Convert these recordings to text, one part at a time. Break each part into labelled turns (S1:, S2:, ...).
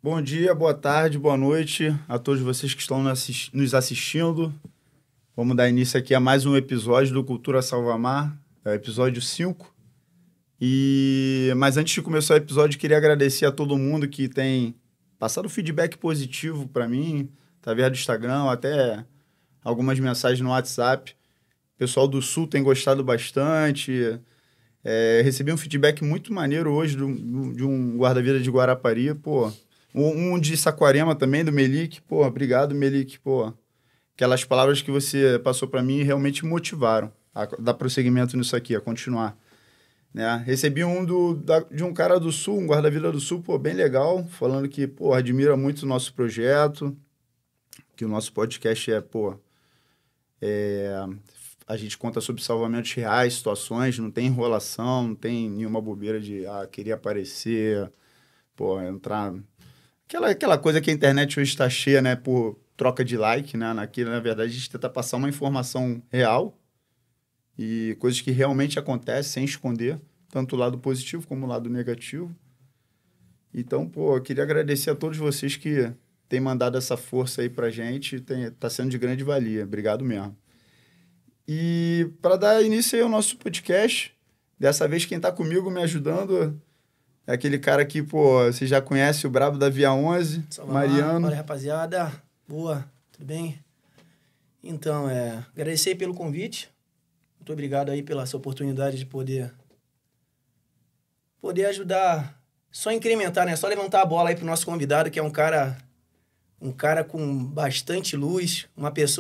S1: Bom dia, boa tarde, boa noite a todos vocês que estão nos assistindo. Vamos dar início aqui a mais um episódio do Cultura Salvamar, episódio 5. Mas antes de começar o episódio, queria agradecer a todo mundo que tem passado feedback positivo para mim, através do Instagram, até algumas mensagens no WhatsApp. O pessoal do Sul tem gostado bastante. Recebi um feedback muito maneiro hoje de um guarda-vida de Guarapari, pô. Um de Saquarema também, do Melik. Pô, obrigado, Melik. Pô, aquelas palavras que você passou para mim realmente me motivaram a dar prosseguimento nisso aqui, a continuar. Né? Recebi de um cara do Sul, um guarda-vida do Sul, pô, bem legal, falando que, pô, admira muito o nosso projeto, que o nosso podcast a gente conta sobre salvamentos reais, situações, não tem enrolação, não tem nenhuma bobeira de, queria aparecer, pô, entrar... Aquela coisa que a internet hoje está cheia, né, por troca de like, né? Naquilo, na verdade, a gente tenta passar uma informação real e coisas que realmente acontecem sem esconder, tanto o lado positivo como o lado negativo. Então, pô, eu queria agradecer a todos vocês que têm mandado essa força aí pra gente, tá sendo de grande valia. Obrigado mesmo. E para dar início aí ao nosso podcast, dessa vez quem tá comigo me ajudando é aquele cara que, pô, você já conhece, o brabo da Via 11,
S2: Salve,
S1: Mariano.
S2: Fala, rapaziada. Boa, tudo bem? Então, agradecer pelo convite. Muito obrigado aí pela essa oportunidade de poder ajudar, só incrementar, né? Só levantar a bola aí pro nosso convidado, que é um cara com bastante luz,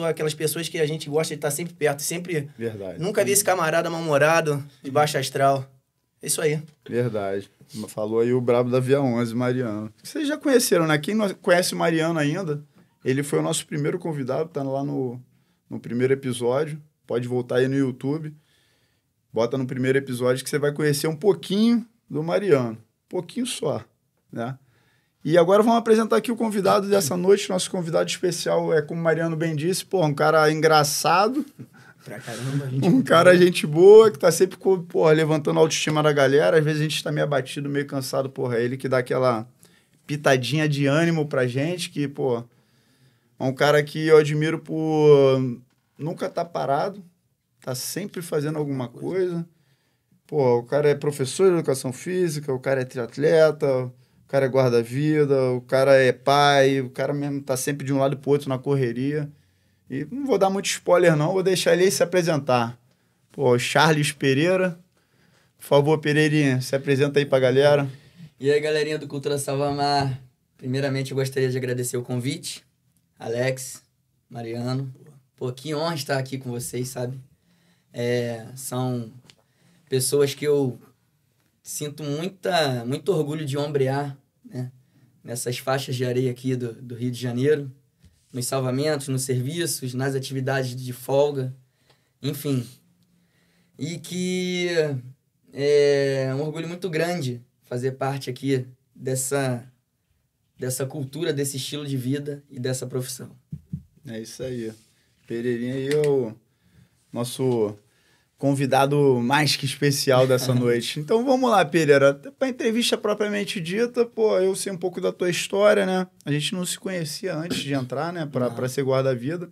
S2: aquelas pessoas que a gente gosta de estar sempre perto, sempre...
S1: Verdade.
S2: Nunca vi esse camarada mal-humorado, de baixo astral. É isso aí.
S1: Verdade. Falou aí o brabo da Via 11, Mariano. Vocês já conheceram, né? Quem não conhece o Mariano ainda, ele foi o nosso primeiro convidado, tá lá no primeiro episódio. Pode voltar aí no YouTube. Bota no primeiro episódio que você vai conhecer um pouquinho do Mariano. Um pouquinho só, né? E agora vamos apresentar aqui o convidado dessa noite. Nosso convidado especial é, como o Mariano bem disse, pô, um cara engraçado.
S2: Pra caramba, gente.
S1: Um cara gente boa, que tá sempre, porra, levantando a autoestima da galera. Às vezes a gente tá meio abatido, meio cansado, porra. É ele que dá aquela pitadinha de ânimo pra gente, que, pô, é um cara que eu admiro por nunca tá parado, tá sempre fazendo alguma coisa. Pô, o cara é professor de educação física, o cara é triatleta, o cara é guarda-vida, o cara é pai, o cara mesmo tá sempre de um lado pro outro na correria. E não vou dar muito spoiler, não. Vou deixar ele aí se apresentar. Pô, Charles Pereira. Por favor, Pereirinha, se apresenta aí pra galera.
S3: E aí, galerinha do Cultura Salvamar. Primeiramente, eu gostaria de agradecer o convite. Alex, Mariano. Pô, que honra estar aqui com vocês, sabe? São pessoas que eu sinto muito orgulho de ombrear, né? Nessas faixas de areia aqui do Rio de Janeiro. Nos salvamentos, nos serviços, nas atividades de folga, enfim. E que é um orgulho muito grande fazer parte aqui dessa cultura, desse estilo de vida e dessa profissão.
S1: É isso aí. Pereirinha aí é o nosso convidado mais que especial dessa noite. Então vamos lá, Pereira. Para entrevista propriamente dita, pô, eu sei um pouco da tua história, né? A gente não se conhecia antes de entrar, né? Para ser guarda-vida.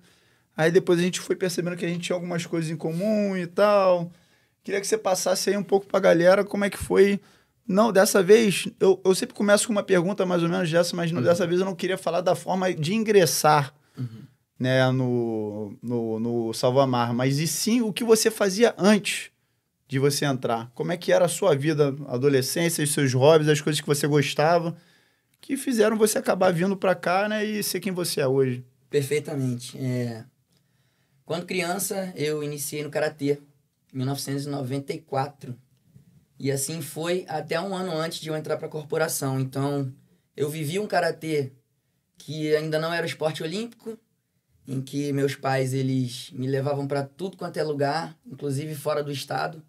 S1: Aí depois a gente foi percebendo que a gente tinha algumas coisas em comum e tal. Queria que você passasse aí um pouco para a galera como é que foi. Não, dessa vez, eu sempre começo com uma pergunta mais ou menos dessa, mas dessa vez eu não queria falar da forma de ingressar. Né, no Salvamar, mas e sim o que você fazia antes de você entrar. Como é que era a sua vida, adolescência, os seus hobbies, as coisas que você gostava, que fizeram você acabar vindo para cá, né, e ser quem você é hoje.
S3: Perfeitamente. Quando criança, eu iniciei no Karatê, em 1994. E assim foi até um ano antes de eu entrar para a corporação. Então, eu vivi um Karatê que ainda não era esporte olímpico, em que meus pais eles me levavam para tudo quanto é lugar, inclusive fora do estado,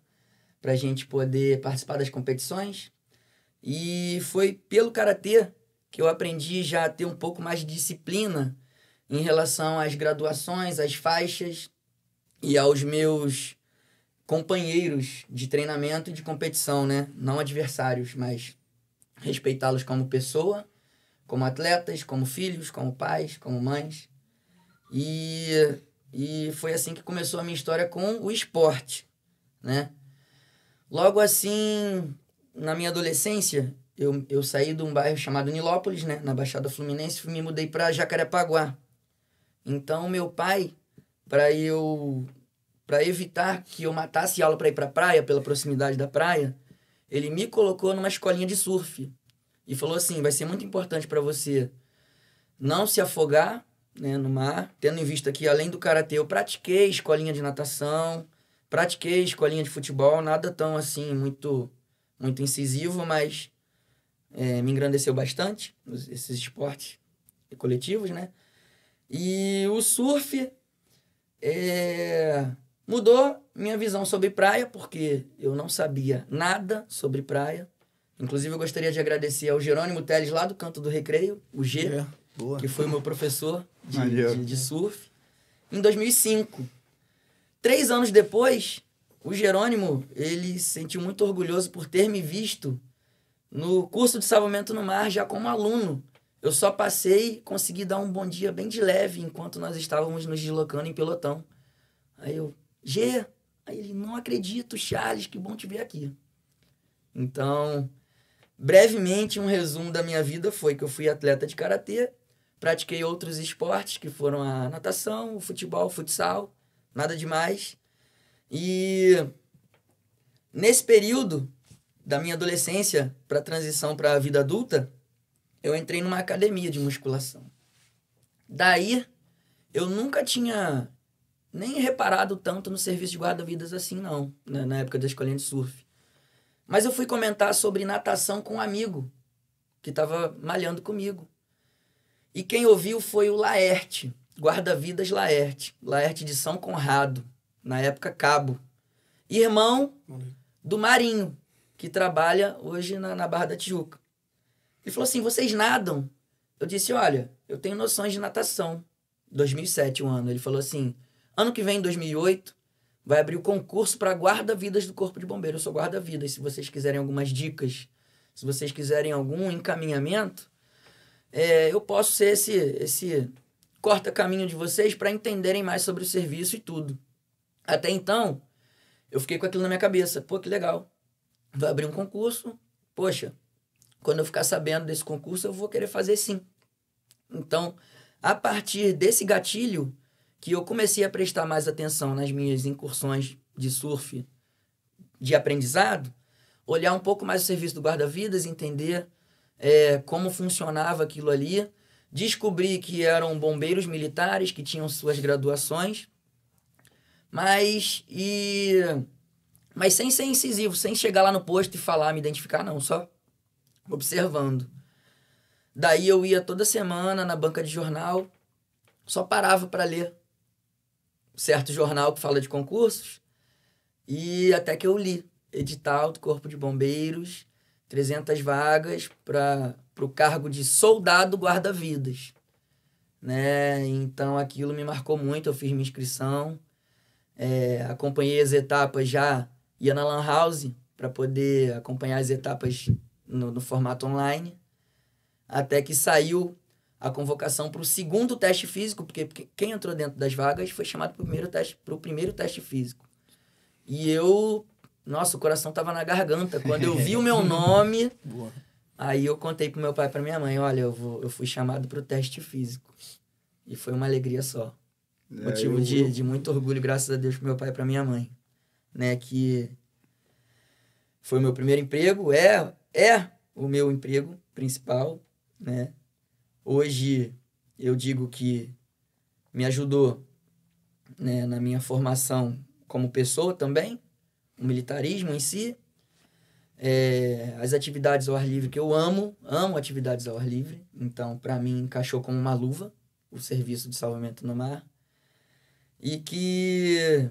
S3: para a gente poder participar das competições. E foi pelo Karatê que eu aprendi já a ter um pouco mais de disciplina em relação às graduações, às faixas e aos meus companheiros de treinamento e de competição, né? Não adversários, mas respeitá-los como pessoa, como atletas, como filhos, como pais, como mães. E foi assim que começou a minha história com o esporte, né? Logo assim, na minha adolescência, eu saí de um bairro chamado Nilópolis, né? Na Baixada Fluminense, me mudei para Jacarepaguá. Então, meu pai, para evitar que eu matasse aula para ir para a praia, pela proximidade da praia, ele me colocou numa escolinha de surf. E falou assim, vai ser muito importante para você não se afogar, né, no mar, tendo em vista que, além do karatê, eu pratiquei escolinha de natação, pratiquei escolinha de futebol, nada tão, assim, muito incisivo, mas me engrandeceu bastante, esses esportes coletivos, né? E o surf mudou minha visão sobre praia, porque eu não sabia nada sobre praia. Inclusive, eu gostaria de agradecer ao Jerônimo Teles, lá do Canto do Recreio, o G, que foi o meu professor de surf, em 2005. 3 anos depois, o Jerônimo, ele se sentiu muito orgulhoso por ter me visto no curso de salvamento no mar, já como aluno. Eu só passei e consegui dar um bom dia bem de leve, enquanto nós estávamos nos deslocando em pelotão. Aí eu, G, aí ele, não acredito, Charles, que bom te ver aqui. Então, brevemente, um resumo da minha vida foi que eu fui atleta de karatê, pratiquei outros esportes, que foram a natação, o futebol, o futsal, nada demais. E nesse período da minha adolescência para a transição para a vida adulta, eu entrei numa academia de musculação. Daí, eu nunca tinha nem reparado tanto no serviço de guarda-vidas assim, não, né, na época da escolinha de surf. Mas eu fui comentar sobre natação com um amigo que estava malhando comigo. E quem ouviu foi o Laerte, guarda-vidas Laerte de São Conrado, na época cabo. Irmão do Marinho, que trabalha hoje na Barra da Tijuca. Ele falou assim, vocês nadam? Eu disse, olha, eu tenho noções de natação. 2007, um ano. Ele falou assim, ano que vem, 2008, vai abrir o concurso para guarda-vidas do Corpo de Bombeiros. Eu sou guarda-vidas. Se vocês quiserem algumas dicas, se vocês quiserem algum encaminhamento, eu posso ser esse corta-caminho de vocês para entenderem mais sobre o serviço e tudo. Até então, eu fiquei com aquilo na minha cabeça. Pô, que legal. Vai abrir um concurso. Poxa, quando eu ficar sabendo desse concurso, eu vou querer fazer sim. Então, a partir desse gatilho, que eu comecei a prestar mais atenção nas minhas incursões de surf de aprendizado, olhar um pouco mais o serviço do guarda-vidas, entender como funcionava aquilo ali, descobri que eram bombeiros militares que tinham suas graduações, mas sem ser incisivo, sem chegar lá no posto e falar, me identificar, não, só observando. Daí eu ia toda semana na banca de jornal, só parava para ler certo jornal que fala de concursos, e até que eu li edital do Corpo de Bombeiros, 300 vagas para o cargo de soldado guarda-vidas, né? Então aquilo me marcou muito, eu fiz minha inscrição, acompanhei as etapas, já ia na Lan House para poder acompanhar as etapas no formato online, até que saiu a convocação para o segundo teste físico, porque quem entrou dentro das vagas foi chamado para o primeiro teste físico. E nossa, o coração tava na garganta. Quando eu vi o meu nome, aí eu contei pro meu pai e pra minha mãe, olha, eu fui chamado para o teste físico. E foi uma alegria só. Motivo de muito orgulho, graças a Deus, pro meu pai e pra minha mãe. Né, que foi o meu primeiro emprego, é o meu emprego principal, né? Hoje eu digo que me ajudou, né, na minha formação como pessoa também, o militarismo em si, as atividades ao ar livre que eu amo atividades ao ar livre, então para mim encaixou como uma luva o serviço de salvamento no mar, e que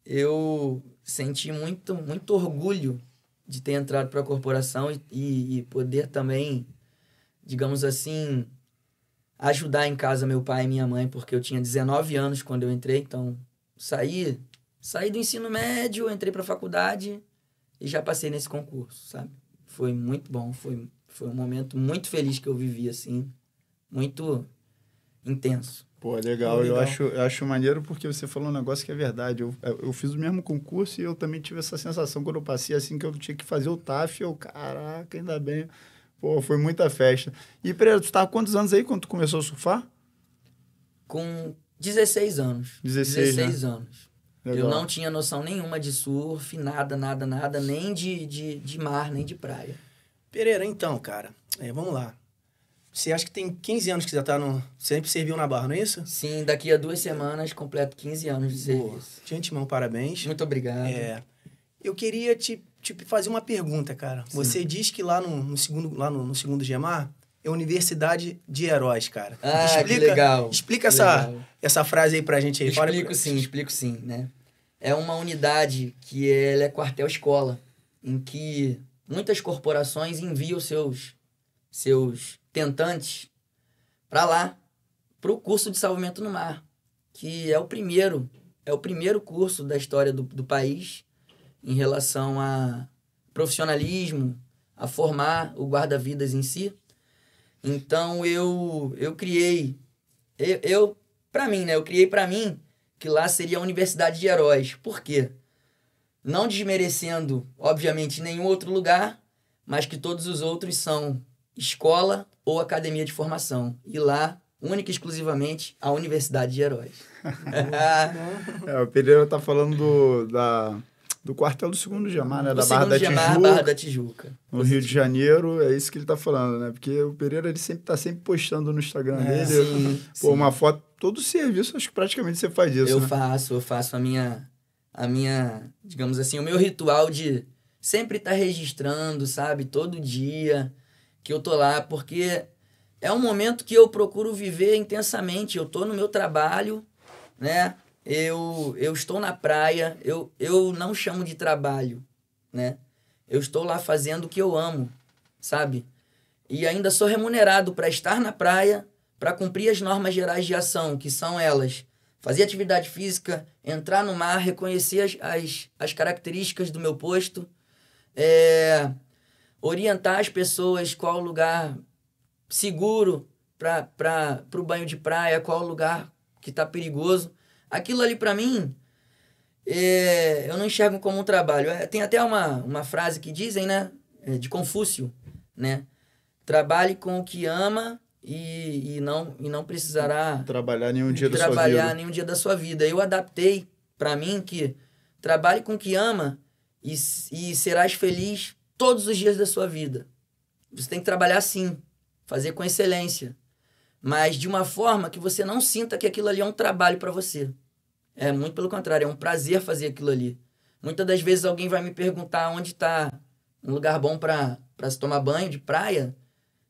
S3: eu senti muito, muito orgulho de ter entrado para a corporação e poder também, digamos assim, ajudar em casa meu pai e minha mãe, porque eu tinha 19 anos quando eu entrei, então saí do ensino médio, entrei para a faculdade e já passei nesse concurso, sabe? Foi muito bom, foi Foi um momento muito feliz que eu vivi, assim, muito intenso.
S1: Pô, legal. Eu acho maneiro porque você falou um negócio que é verdade. Eu fiz o mesmo concurso e eu também tive essa sensação quando eu passei, assim, que eu tinha que fazer o TAF. Caraca, ainda bem. Pô, foi muita festa. E, Pereira, tu estava quantos anos aí quando tu começou a surfar?
S3: Com 16 anos.
S1: 16 né?
S3: anos.
S1: Legal.
S3: Eu não tinha noção nenhuma de surf, nada, nem de mar, nem de praia.
S2: Pereira, então, cara, vamos lá. Você acha que tem 15 anos que já tá no... Sempre serviu na barra, não é isso?
S3: Sim, daqui a 2 semanas completo 15 anos de serviço.
S2: De antemão, parabéns.
S3: Muito obrigado.
S2: Eu queria te fazer uma pergunta, cara. Sim. Você diz que lá no segundo Gemar é Universidade de Heróis, cara.
S3: Que legal.
S2: Explica essa frase aí pra gente aí.
S3: Explico sim, né? É uma unidade que ela é quartel-escola, em que muitas corporações enviam seus tentantes para lá, para o curso de salvamento no mar, que é o primeiro curso da história do país em relação a profissionalismo, a formar o guarda-vidas em si. Então, eu criei para mim que lá seria a Universidade de Heróis. Por quê? Não desmerecendo, obviamente, nenhum outro lugar, mas que todos os outros são escola ou academia de formação. E lá, única e exclusivamente, a Universidade de Heróis.
S1: O Pereira tá falando do quartel do segundo Gemar, né? Da Barra da Tijuca.
S3: Barra da Tijuca.
S1: No Rio de Janeiro, é isso que ele tá falando, né? Porque o Pereira, ele tá sempre postando no Instagram dele.
S3: Sim.
S1: Uma foto, todo o serviço, acho que praticamente você faz isso,
S3: Eu
S1: né?
S3: faço a minha, digamos assim, o meu ritual de sempre estar registrando, sabe? Todo dia que eu tô lá, porque é um momento que eu procuro viver intensamente. Eu tô no meu trabalho, né? Eu estou na praia, eu não chamo de trabalho, né? Eu estou lá fazendo o que eu amo, sabe? E ainda sou remunerado para estar na praia, para cumprir as normas gerais de ação, que são elas: fazer atividade física, entrar no mar, reconhecer as características do meu posto, orientar as pessoas qual o lugar seguro para o banho de praia, qual o lugar que está perigoso. Aquilo ali, para mim, eu não enxergo como um trabalho. Tem até uma frase que dizem, né? De Confúcio, né? Trabalhe com o que ama e não precisará
S1: trabalhar nenhum dia
S3: da sua vida. Eu adaptei para mim que trabalhe com o que ama e serás feliz todos os dias da sua vida. Você tem que trabalhar sim, fazer com excelência, mas de uma forma que você não sinta que aquilo ali é um trabalho para você. É muito pelo contrário, é um prazer fazer aquilo ali. Muitas das vezes alguém vai me perguntar onde está um lugar bom para se tomar banho de praia,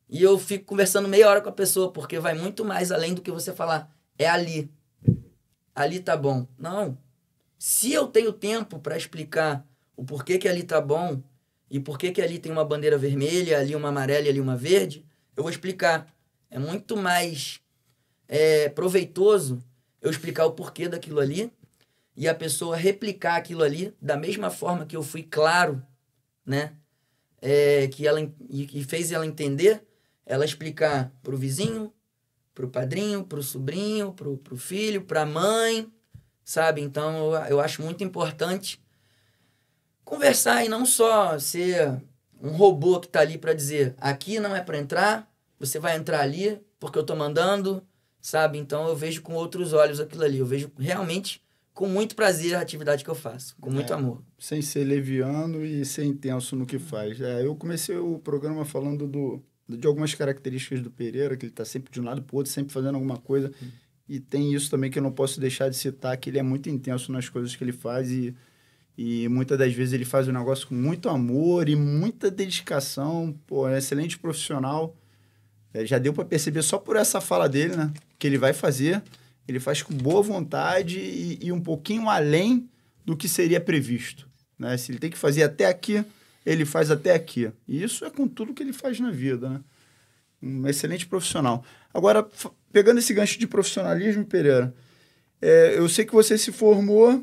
S3: e eu fico conversando meia hora com a pessoa, porque vai muito mais além do que você falar, é ali. Ali tá bom. Não. Se eu tenho tempo para explicar o porquê que ali tá bom e porquê que ali tem uma bandeira vermelha, ali uma amarela e ali uma verde, eu vou explicar. É muito mais proveitoso eu explicar o porquê daquilo ali e a pessoa replicar aquilo ali da mesma forma que eu fui claro, né? Que fez ela entender, ela explicar pro vizinho, pro padrinho, pro sobrinho, pro filho, pra mãe, sabe? Então, eu acho muito importante conversar e não só ser um robô que tá ali para dizer, aqui não é para entrar, você vai entrar ali porque eu tô mandando, sabe? Então, eu vejo com outros olhos aquilo ali. Eu vejo realmente com muito prazer a atividade que eu faço, com muito amor.
S1: Sem ser leviano e ser intenso no que faz. Eu comecei o programa falando de algumas características do Pereira, que ele está sempre de um lado para o outro, sempre fazendo alguma coisa. E tem isso também que eu não posso deixar de citar, que ele é muito intenso nas coisas que ele faz e muitas das vezes ele faz o negócio com muito amor e muita dedicação. Pô, é um excelente profissional. Já deu para perceber só por essa fala dele, né? Que ele vai fazer, ele faz com boa vontade e um pouquinho além do que seria previsto, né? Se ele tem que fazer até aqui, ele faz até aqui. E isso é com tudo que ele faz na vida, né? Um excelente profissional. Agora, pegando esse gancho de profissionalismo, Pereira, eu sei que você se formou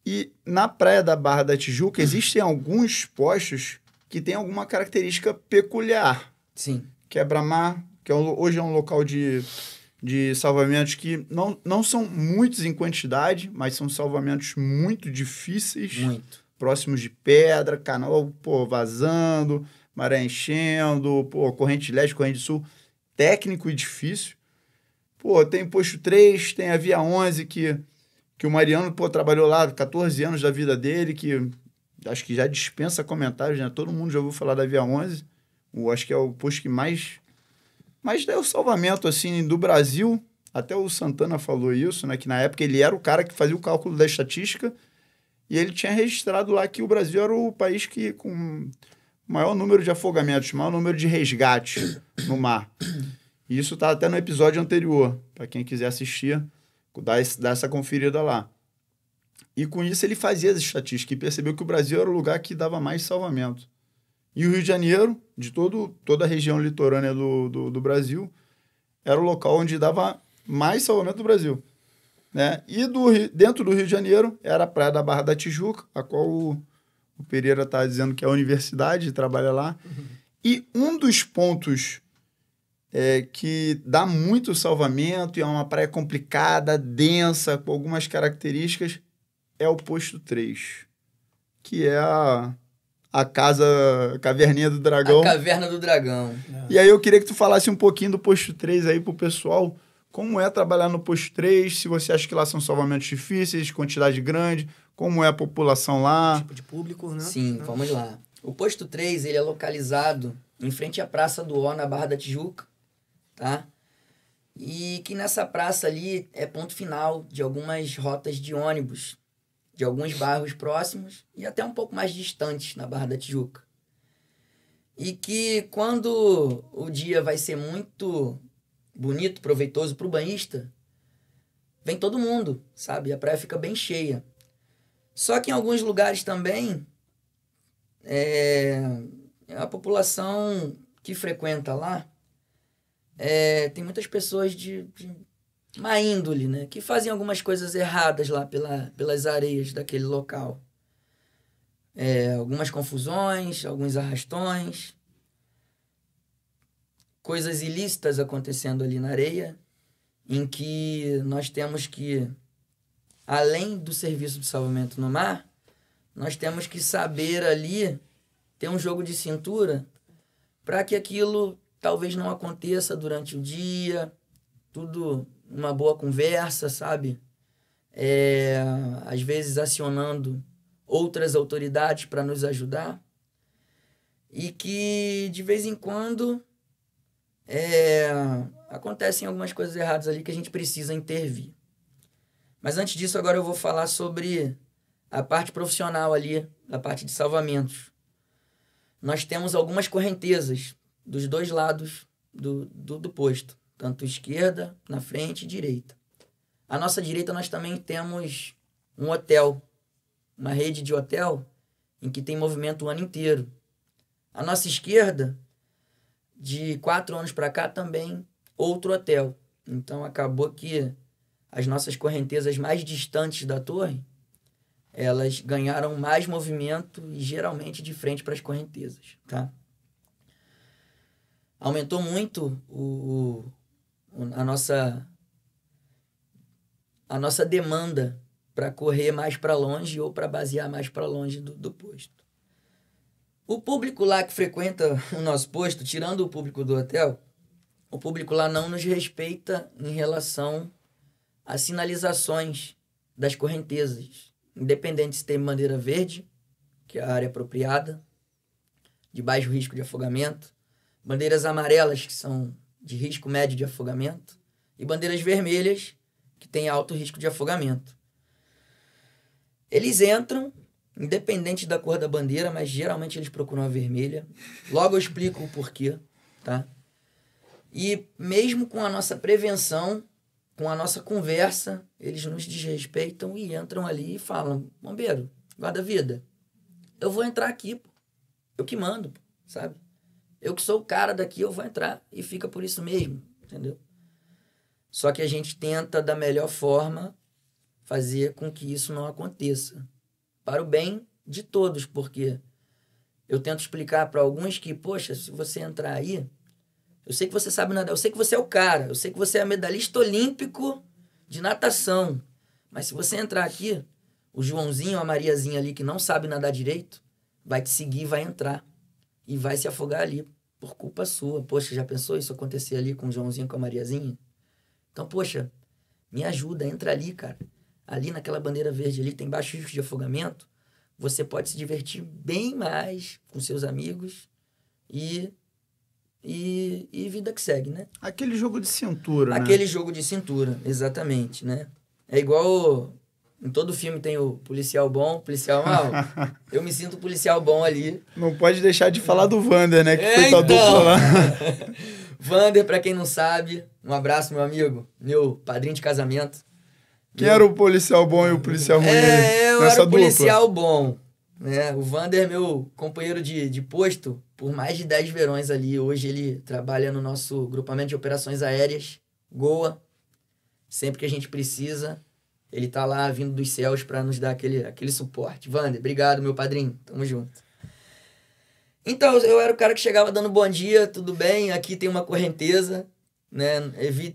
S1: e na Praia da Barra da Tijuca existem alguns postos que tem alguma característica peculiar.
S3: Sim.
S1: Quebra-mar, que hoje é um local de salvamentos que não são muitos em quantidade, mas são salvamentos muito difíceis.
S3: Muito.
S1: Próximos de pedra, canal, vazando, maré enchendo, corrente leste, corrente sul. Técnico e difícil. Tem posto 3, tem a Via 11, que o Mariano, trabalhou lá 14 anos da vida dele, que acho que já dispensa comentários, né? Todo mundo já ouviu falar da Via 11. Acho que é o posto que mais dá o salvamento, assim, do Brasil. Até o Santana falou isso, né? Que na época ele era o cara que fazia o cálculo da estatística e ele tinha registrado lá que o Brasil era o país que com maior número de afogamentos, maior número de resgates no mar. E isso tá até no episódio anterior, para quem quiser assistir, dá essa conferida lá. E com isso ele fazia as estatísticas e percebeu que o Brasil era o lugar que dava mais salvamento. E o Rio de Janeiro, de toda a região litorânea do Brasil, era o local onde dava mais salvamento do Brasil. Né? E dentro do Rio de Janeiro era a Praia da Barra da Tijuca, a qual o Pereira está dizendo que é a universidade, trabalha lá. Uhum. E um dos pontos que dá muito salvamento e é uma praia complicada, densa, com algumas características, é o posto 3, que é a Caverninha do Dragão.
S3: A Caverna do Dragão.
S1: E aí eu queria que tu falasse um pouquinho do posto 3 aí pro pessoal. Como é trabalhar no posto 3? Se você acha que lá são salvamentos difíceis, quantidade grande, como é a população lá?
S2: Tipo de público, né?
S3: Sim, vamos lá. O posto 3, ele é localizado em frente à Praça do Ó, na Barra da Tijuca, tá? E que nessa praça ali é ponto final de algumas rotas de ônibus, de alguns bairros próximos e até um pouco mais distantes na Barra da Tijuca. E que quando o dia vai ser muito bonito, proveitoso para o banhista, vem todo mundo, sabe? A praia fica bem cheia. Só que em alguns lugares também, a população que frequenta lá, tem muitas pessoas de má índole, né? Que fazem algumas coisas erradas lá pelas areias daquele local. Algumas confusões, alguns arrastões, coisas ilícitas acontecendo ali na areia, em que nós temos que, além do serviço de salvamento no mar, nós temos que saber ali ter um jogo de cintura para que aquilo talvez não aconteça durante o dia, tudo uma boa conversa, sabe? Às vezes acionando outras autoridades para nos ajudar e que de vez em quando acontecem algumas coisas erradas ali que a gente precisa intervir. Mas antes disso, agora eu vou falar sobre a parte profissional ali, da parte de salvamentos. Nós temos algumas correntezas dos dois lados do posto, tanto esquerda, na frente e direita. À nossa direita nós também temos um hotel, uma rede de hotel em que tem movimento o ano inteiro. À nossa esquerda, de 4 anos para cá, também outro hotel. Então acabou que as nossas correntezas mais distantes da torre, elas ganharam mais movimento e geralmente de frente para as correntezas, tá? Aumentou muito a nossa demanda para correr mais para longe ou para basear mais para longe do posto. O público lá que frequenta o nosso posto, tirando o público do hotel, o público lá não nos respeita em relação às sinalizações das correntezas, independente se tem bandeira verde, que é a área apropriada, de baixo risco de afogamento, bandeiras amarelas, que são de risco médio de afogamento, e bandeiras vermelhas, que tem alto risco de afogamento. Eles entram, independente da cor da bandeira, mas geralmente eles procuram a vermelha. Logo eu explico o porquê, tá? E mesmo com a nossa prevenção, com a nossa conversa, eles nos desrespeitam e entram ali e falam: bombeiro, guarda-vida, eu vou entrar aqui, pô. Eu que mando, pô, sabe? Eu que sou o cara daqui, eu vou entrar e fica por isso mesmo, entendeu? Só que a gente tenta, da melhor forma, fazer com que isso não aconteça. Para o bem de todos, porque eu tento explicar para alguns que, poxa, se você entrar aí, eu sei que você sabe nadar, eu sei que você é o cara, eu sei que você é medalhista olímpico de natação, mas se você entrar aqui, o Joãozinho, a Mariazinha ali, que não sabe nadar direito, vai te seguir e vai entrar. E vai se afogar ali, por culpa sua. Poxa, já pensou isso acontecer ali com o Joãozinho, com a Mariazinha? Então, poxa, me ajuda, entra ali, cara. Ali naquela bandeira verde ali, tem baixo risco de afogamento. Você pode se divertir bem mais com seus amigos e vida que segue, né?
S1: Aquele jogo de cintura, né?
S3: Aquele jogo de cintura, exatamente, né? É igual... Em todo filme tem o policial bom, policial mau. Eu me sinto policial bom ali.
S1: Não pode deixar de falar do Vander, né? Que foi tua dupla lá.
S3: Vander, pra quem não sabe, um abraço, meu amigo. Meu padrinho de casamento.
S1: Quem era o policial bom e o policial ruim
S3: eu
S1: nessa
S3: era o
S1: dupla?
S3: policial bom. Né? O Vander é meu companheiro de posto por mais de 10 verões ali. Hoje ele trabalha no nosso grupamento de operações aéreas, GOA. Sempre que a gente precisa... Ele tá lá vindo dos céus para nos dar aquele suporte. Vander, obrigado, meu padrinho. Tamo junto. Então, eu era o cara que chegava dando bom dia, tudo bem? Aqui tem uma correnteza, né?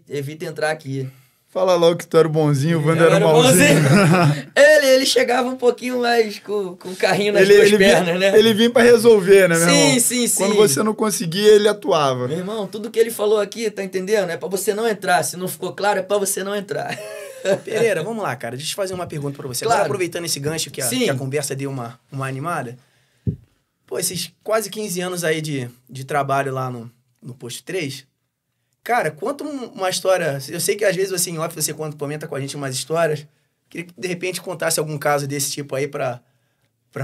S3: Evita entrar aqui.
S1: Fala logo que tu era o bonzinho, o Vander era o malzinho.
S3: Ele chegava um pouquinho mais com o carrinho nas duas pernas, né?
S1: Ele vinha pra resolver, né, meu irmão?
S3: Sim.
S1: Quando você não conseguia, ele atuava.
S3: Meu irmão, tudo que ele falou aqui, tá entendendo? É pra você não entrar. Se não ficou claro, é pra você não entrar.
S2: Pereira, vamos lá, cara. Deixa eu fazer uma pergunta pra você.
S3: Claro.
S2: Agora, aproveitando esse gancho que a conversa deu uma animada. Pô, esses quase 15 anos aí de trabalho lá no Posto 3, cara, conta uma história. Eu sei que às vezes assim, em off você comenta com a gente umas histórias. Queria que de repente contasse algum caso desse tipo aí pra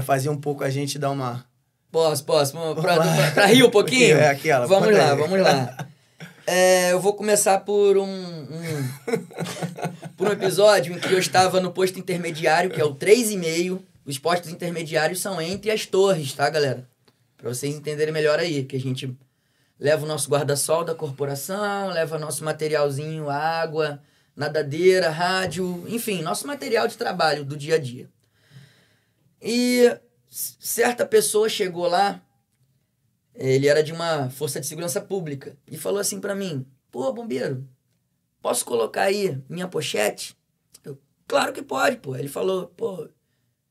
S2: fazer um pouco a gente dar uma...
S3: Posso. Pra rir um pouquinho?
S2: É aquela.
S3: Vamos lá. Eu vou começar por por um episódio em que eu estava no posto intermediário, que é o 3,5. Os postos intermediários são entre as torres, tá, galera? Pra vocês entenderem melhor aí, que a gente leva o nosso guarda-sol da corporação, leva nosso materialzinho, água, nadadeira, rádio, enfim, nosso material de trabalho do dia a dia. E certa pessoa chegou lá, ele era de uma força de segurança pública, e falou assim pra mim: pô, bombeiro, posso colocar aí minha pochete? Eu, claro que pode, pô. Ele falou: pô,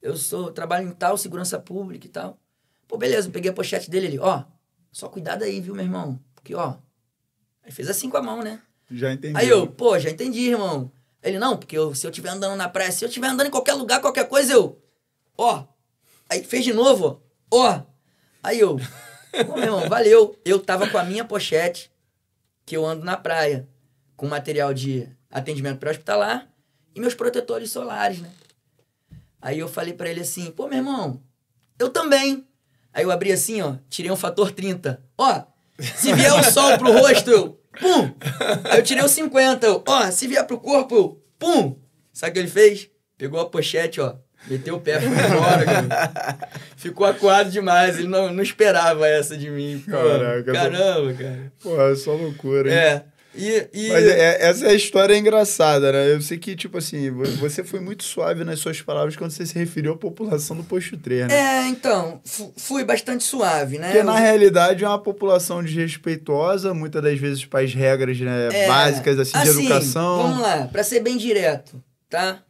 S3: eu trabalho em tal segurança pública e tal. Pô, beleza, eu peguei a pochete dele ali, ó, só cuidado aí, viu, meu irmão? Porque, ó, aí fez assim com a mão, né?
S1: Já entendi.
S3: Aí eu, pô, já entendi, irmão. Ele, não, porque se eu estiver andando na praia, se eu estiver andando em qualquer lugar, qualquer coisa, eu, ó. Aí fez de novo, ó. Aí eu, pô, meu irmão, valeu. Eu tava com a minha pochete, que eu ando na praia, com material de atendimento pré-hospitalar e meus protetores solares, né? Aí eu falei pra ele assim, pô, meu irmão, eu também. Aí eu abri assim, ó, tirei um fator 30. Ó, se vier o sol pro rosto, eu, pum. Aí eu tirei o 50, eu, ó, se vier pro corpo, eu, pum. Sabe o que ele fez? Pegou a pochete, ó, meteu o pé, foi embora, cara. Ficou acuado demais, ele não esperava essa de mim. Pô.
S1: Caraca,
S3: caramba, cara.
S1: Pô, é só loucura, hein?
S3: É.
S1: Mas essa história é engraçada, né? Eu sei que, tipo assim, você foi muito suave nas suas palavras quando você se referiu à população do Posto 3, né?
S3: Então, fui bastante suave, né?
S1: Porque, na realidade, é uma população desrespeitosa, muitas das vezes para as regras, né, básicas, assim, de educação.
S3: Vamos lá, pra ser bem direto, tá?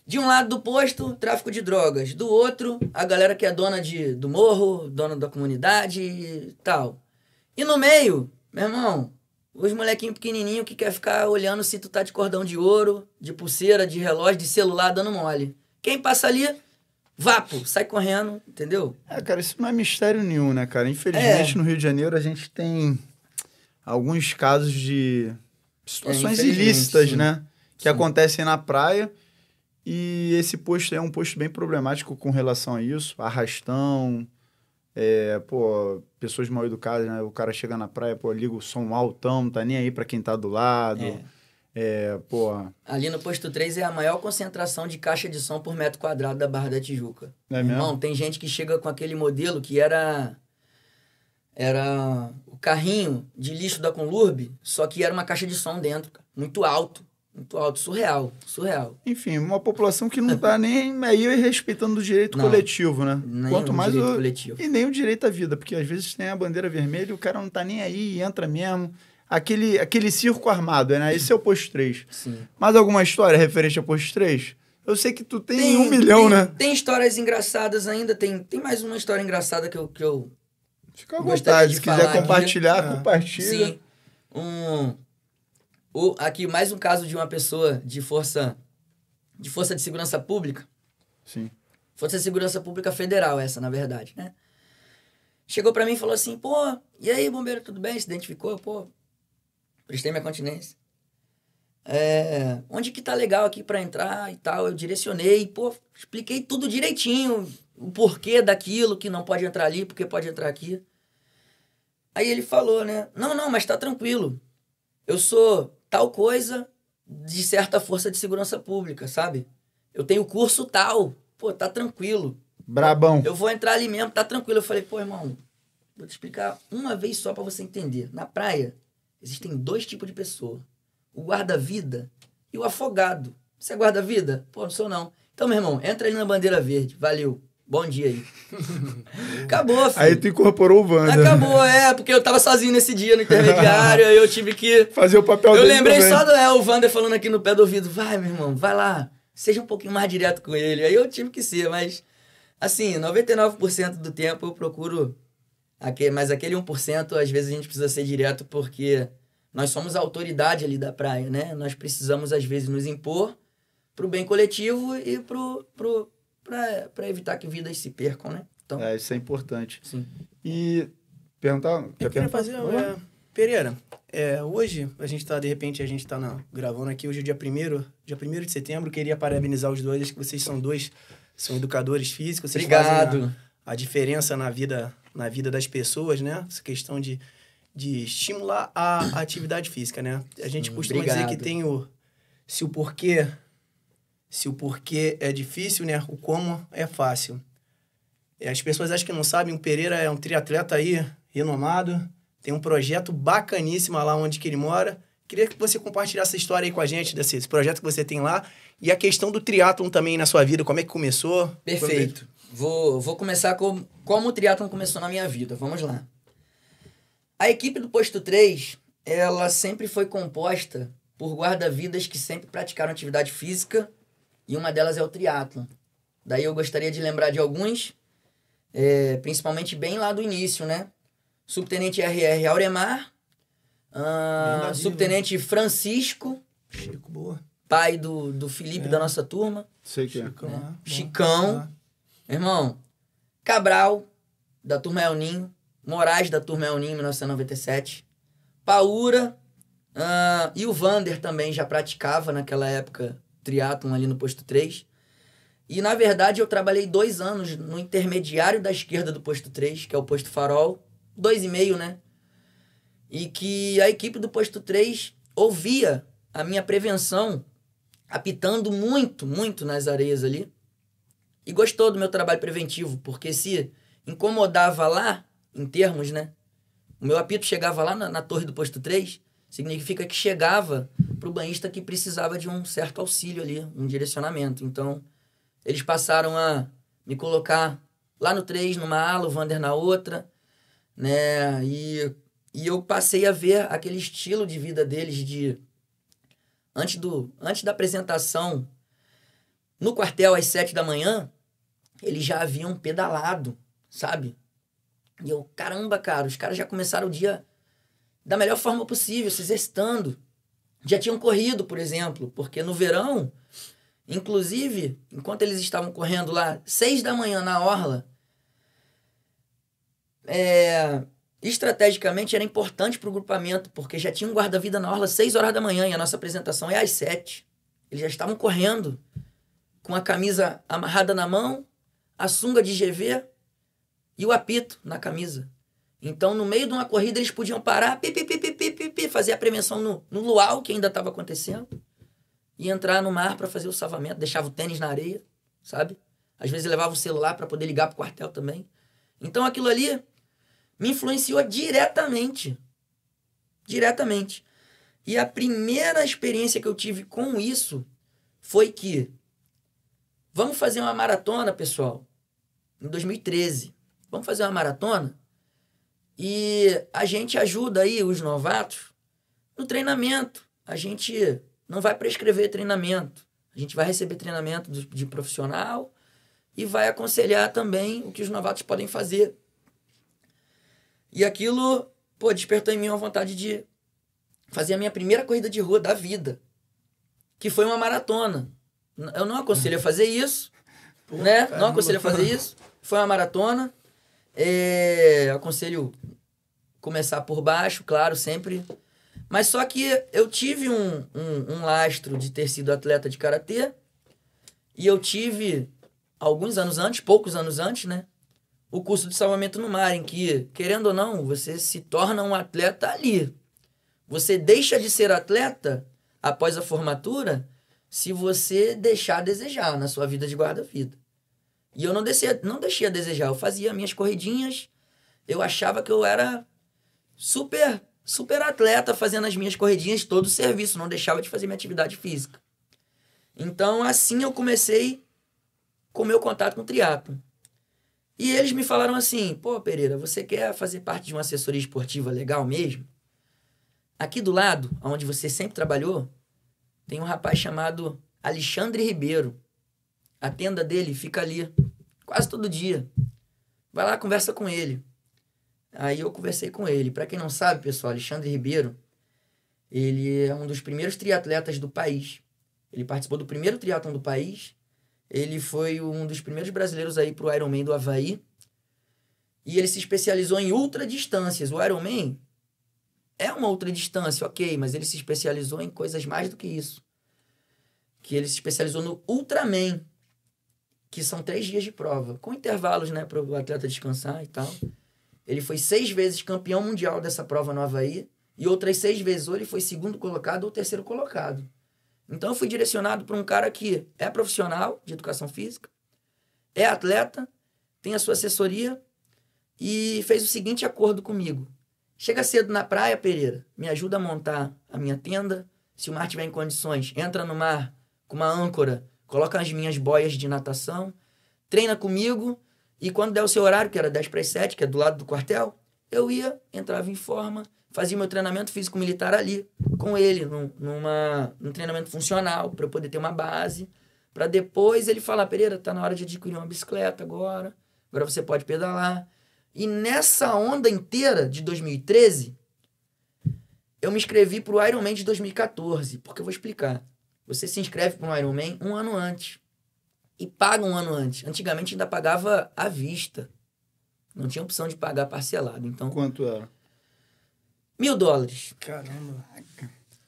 S3: De um lado do posto, tráfico de drogas. Do outro, a galera que é dona do morro, dona da comunidade e tal. E no meio, meu irmão, os molequinhos pequenininhos que quer ficar olhando se tu tá de cordão de ouro, de pulseira, de relógio, de celular, dando mole. Quem passa ali, vapo, sai correndo, entendeu?
S1: Cara, isso não é mistério nenhum, né, cara? Infelizmente, no Rio de Janeiro, a gente tem alguns casos de situações ilícitas,
S3: sim.
S1: né? Que acontecem na praia. E esse posto é um posto bem problemático com relação a isso. Arrastão, pessoas mal educadas, né? O cara chega na praia, liga o som altão, não tá nem aí pra quem tá do lado. Ali
S3: no posto 3 é a maior concentração de caixa de som por metro quadrado da Barra da Tijuca.
S1: É mesmo?
S3: Irmão, tem gente que chega com aquele modelo que era o carrinho de lixo da Conlurb, só que era uma caixa de som dentro, muito alto, Muito alto, surreal.
S1: Enfim, uma população que não tá nem aí respeitando o direito coletivo, né? Quanto mais
S3: direito coletivo.
S1: E nem o direito à vida, porque às vezes tem a bandeira vermelha e o cara não tá nem aí e entra mesmo. Aquele circo armado, né? Esse é o posto 3.
S3: Sim.
S1: Mais alguma história referente ao posto 3? Eu sei que tu tem 1 milhão, né?
S3: Tem histórias engraçadas ainda, tem mais uma história engraçada que eu
S1: Fica à vontade, se quiser compartilhar, compartilha.
S3: Sim. Aqui, mais um caso de uma pessoa de força de segurança pública.
S1: Sim.
S3: Força de Segurança Pública Federal, essa, na verdade, né? Chegou pra mim e falou assim, pô, e aí, bombeiro, tudo bem? Se identificou? Pô, prestei minha continência. Onde que tá legal aqui pra entrar e tal? Eu direcionei, pô, expliquei tudo direitinho, o porquê daquilo, que não pode entrar ali, porque pode entrar aqui. Aí ele falou, né? Não, mas tá tranquilo. Eu sou tal coisa de certa força de segurança pública, sabe? Eu tenho curso tal. Pô, tá tranquilo.
S1: Brabão.
S3: Eu vou entrar ali mesmo, tá tranquilo. Eu falei, pô, irmão, vou te explicar uma vez só pra você entender. Na praia, existem 2 tipos de pessoa. O guarda-vida e o afogado. Você é guarda-vida? Pô, não sou não. Então, meu irmão, entra ali na bandeira verde. Valeu. Bom dia aí. Acabou, filho.
S1: Aí tu incorporou o Wander.
S3: Acabou, porque eu tava sozinho nesse dia no intermediário, aí eu tive que...
S1: fazer o papel dele.
S3: Eu lembrei
S1: também.
S3: só do o Wander falando aqui no pé do ouvido. Vai, meu irmão, vai lá. Seja um pouquinho mais direto com ele. Aí eu tive que ser, mas... Assim, 99% do tempo eu procuro... Mas aquele 1%, às vezes a gente precisa ser direto porque nós somos a autoridade ali da praia, né? Nós precisamos, às vezes, nos impor pro bem coletivo e para evitar que vidas se percam, né? Então,
S1: isso é importante.
S3: Sim.
S1: E perguntar...
S2: Eu queria fazer... Pereira, hoje a gente tá gravando aqui, hoje é dia 1º de setembro, queria parabenizar os dois, que vocês são educadores físicos, vocês fazem a diferença na vida das pessoas, né? Essa questão de estimular a atividade física, né? A gente costuma dizer que tem se o porquê é difícil, né? O como é fácil. As pessoas acham que não sabem, o Pereira é um triatleta aí, renomado, tem um projeto bacaníssimo lá onde que ele mora. Queria que você compartilhasse essa história aí com a gente, desse projeto que você tem lá, e a questão do triatlon também na sua vida, como é que começou?
S3: Perfeito. Vou começar como o triatlon começou na minha vida. Vamos lá. A equipe do Posto 3, ela sempre foi composta por guarda-vidas que sempre praticaram atividade física, e uma delas é o triatlon. Daí eu gostaria de lembrar de alguns, principalmente bem lá do início, né? Subtenente RR Auremar, Subtenente Francisco,
S2: Chico, boa.
S3: Pai do Felipe da nossa turma.
S1: Sei que é.
S3: Chicão, irmão, Cabral, da turma El Ninho, Moraes, da turma El Ninho, 1997, Paura, e o Wander também já praticava naquela época triatlon ali no Posto 3. E, na verdade, eu trabalhei 2 anos no intermediário da esquerda do Posto 3, que é o Posto Farol, 2,5, né? E que a equipe do Posto 3 ouvia a minha prevenção apitando muito, muito nas areias ali. E gostou do meu trabalho preventivo, porque se incomodava lá, em termos, né? O meu apito chegava lá na torre do Posto 3, significa que chegava pro banhista que precisava de um certo auxílio ali, um direcionamento. Então, eles passaram a me colocar lá no 3, numa ala, o Wander na outra, né? E eu passei a ver aquele estilo de vida deles de... Antes da apresentação, no quartel às 7 da manhã, eles já haviam pedalado, sabe? E eu, caramba, cara, os caras já começaram o dia da melhor forma possível, se exercitando. Já tinham corrido, por exemplo, porque no verão, inclusive, enquanto eles estavam correndo lá, 6 da manhã na orla, estrategicamente era importante para o grupamento, porque já tinha um guarda-vida na orla 6 horas da manhã e a nossa apresentação é às 7. Eles já estavam correndo com a camisa amarrada na mão, a sunga de GV e o apito na camisa. Então, no meio de uma corrida, eles podiam parar, fazer a prevenção no luau, que ainda estava acontecendo, e entrar no mar para fazer o salvamento. Deixava o tênis na areia, sabe? Às vezes levava o celular para poder ligar para o quartel também. Então, aquilo ali me influenciou diretamente. E a primeira experiência que eu tive com isso foi que vamos fazer uma maratona, pessoal, em 2013. Vamos fazer uma maratona e a gente ajuda aí os novatos no treinamento. A gente não vai prescrever treinamento. A gente vai receber treinamento de profissional e vai aconselhar também o que os novatos podem fazer. E aquilo, despertou em mim uma vontade de fazer a minha primeira corrida de rua da vida, que foi uma maratona. Eu não aconselho a fazer isso, né? Caramba. Não aconselho a fazer isso. Foi uma maratona. Aconselho começar por baixo, claro, sempre. Mas só que eu tive um lastro de ter sido atleta de karatê e eu tive, poucos anos antes, né? O curso de salvamento no mar, em que, querendo ou não, você se torna um atleta ali. Você deixa de ser atleta após a formatura se você deixar a desejar na sua vida de guarda-vida. E eu não deixei a desejar. Eu fazia minhas corridinhas, eu achava que eu era super atleta fazendo as minhas corridinhas, todo o serviço, não deixava de fazer minha atividade física. Então, assim eu comecei com o meu contato com o triatlo. E eles me falaram assim, pô, Pereira, você quer fazer parte de uma assessoria esportiva legal mesmo? Aqui do lado, onde você sempre trabalhou, tem um rapaz chamado Alexandre Ribeiro. A tenda dele fica ali, quase todo dia. Vai lá, conversa com ele. Aí eu conversei com ele. Para quem não sabe, pessoal, Alexandre Ribeiro, ele é um dos primeiros triatletas do país. Ele participou do primeiro triatlon do país. Ele foi um dos primeiros brasileiros aí pro Ironman do Havaí. E ele se especializou em ultradistâncias. O Ironman é uma ultradistância, ok, mas ele se especializou em coisas mais do que isso. Que ele se especializou no Ultraman, que são 3 dias de prova, com intervalos, né, para o atleta descansar e tal. Ele foi 6 vezes campeão mundial dessa prova no Havaí, e outras 6 vezes ou ele foi 2º colocado ou 3º colocado. Então eu fui direcionado para um cara que é profissional de educação física, é atleta, tem a sua assessoria, e fez o seguinte acordo comigo. Chega cedo na praia, Pereira, me ajuda a montar a minha tenda. Se o mar tiver em condições, entra no mar com uma âncora, coloca as minhas boias de natação, treina comigo, e quando der o seu horário, que era 10:07, que é do lado do quartel, eu ia, entrava em forma, fazia meu treinamento físico-militar ali, com ele, num treinamento funcional, para eu poder ter uma base, para depois ele falar, Pereira, tá na hora de adquirir uma bicicleta agora você pode pedalar. E nessa onda inteira de 2013, eu me inscrevi para o Ironman de 2014, porque eu vou explicar. Você se inscreve para um Ironman um ano antes e paga um ano antes. Antigamente ainda pagava à vista. Não tinha opção de pagar parcelado. Então,
S1: quanto era?
S3: $1.000.
S2: Caramba.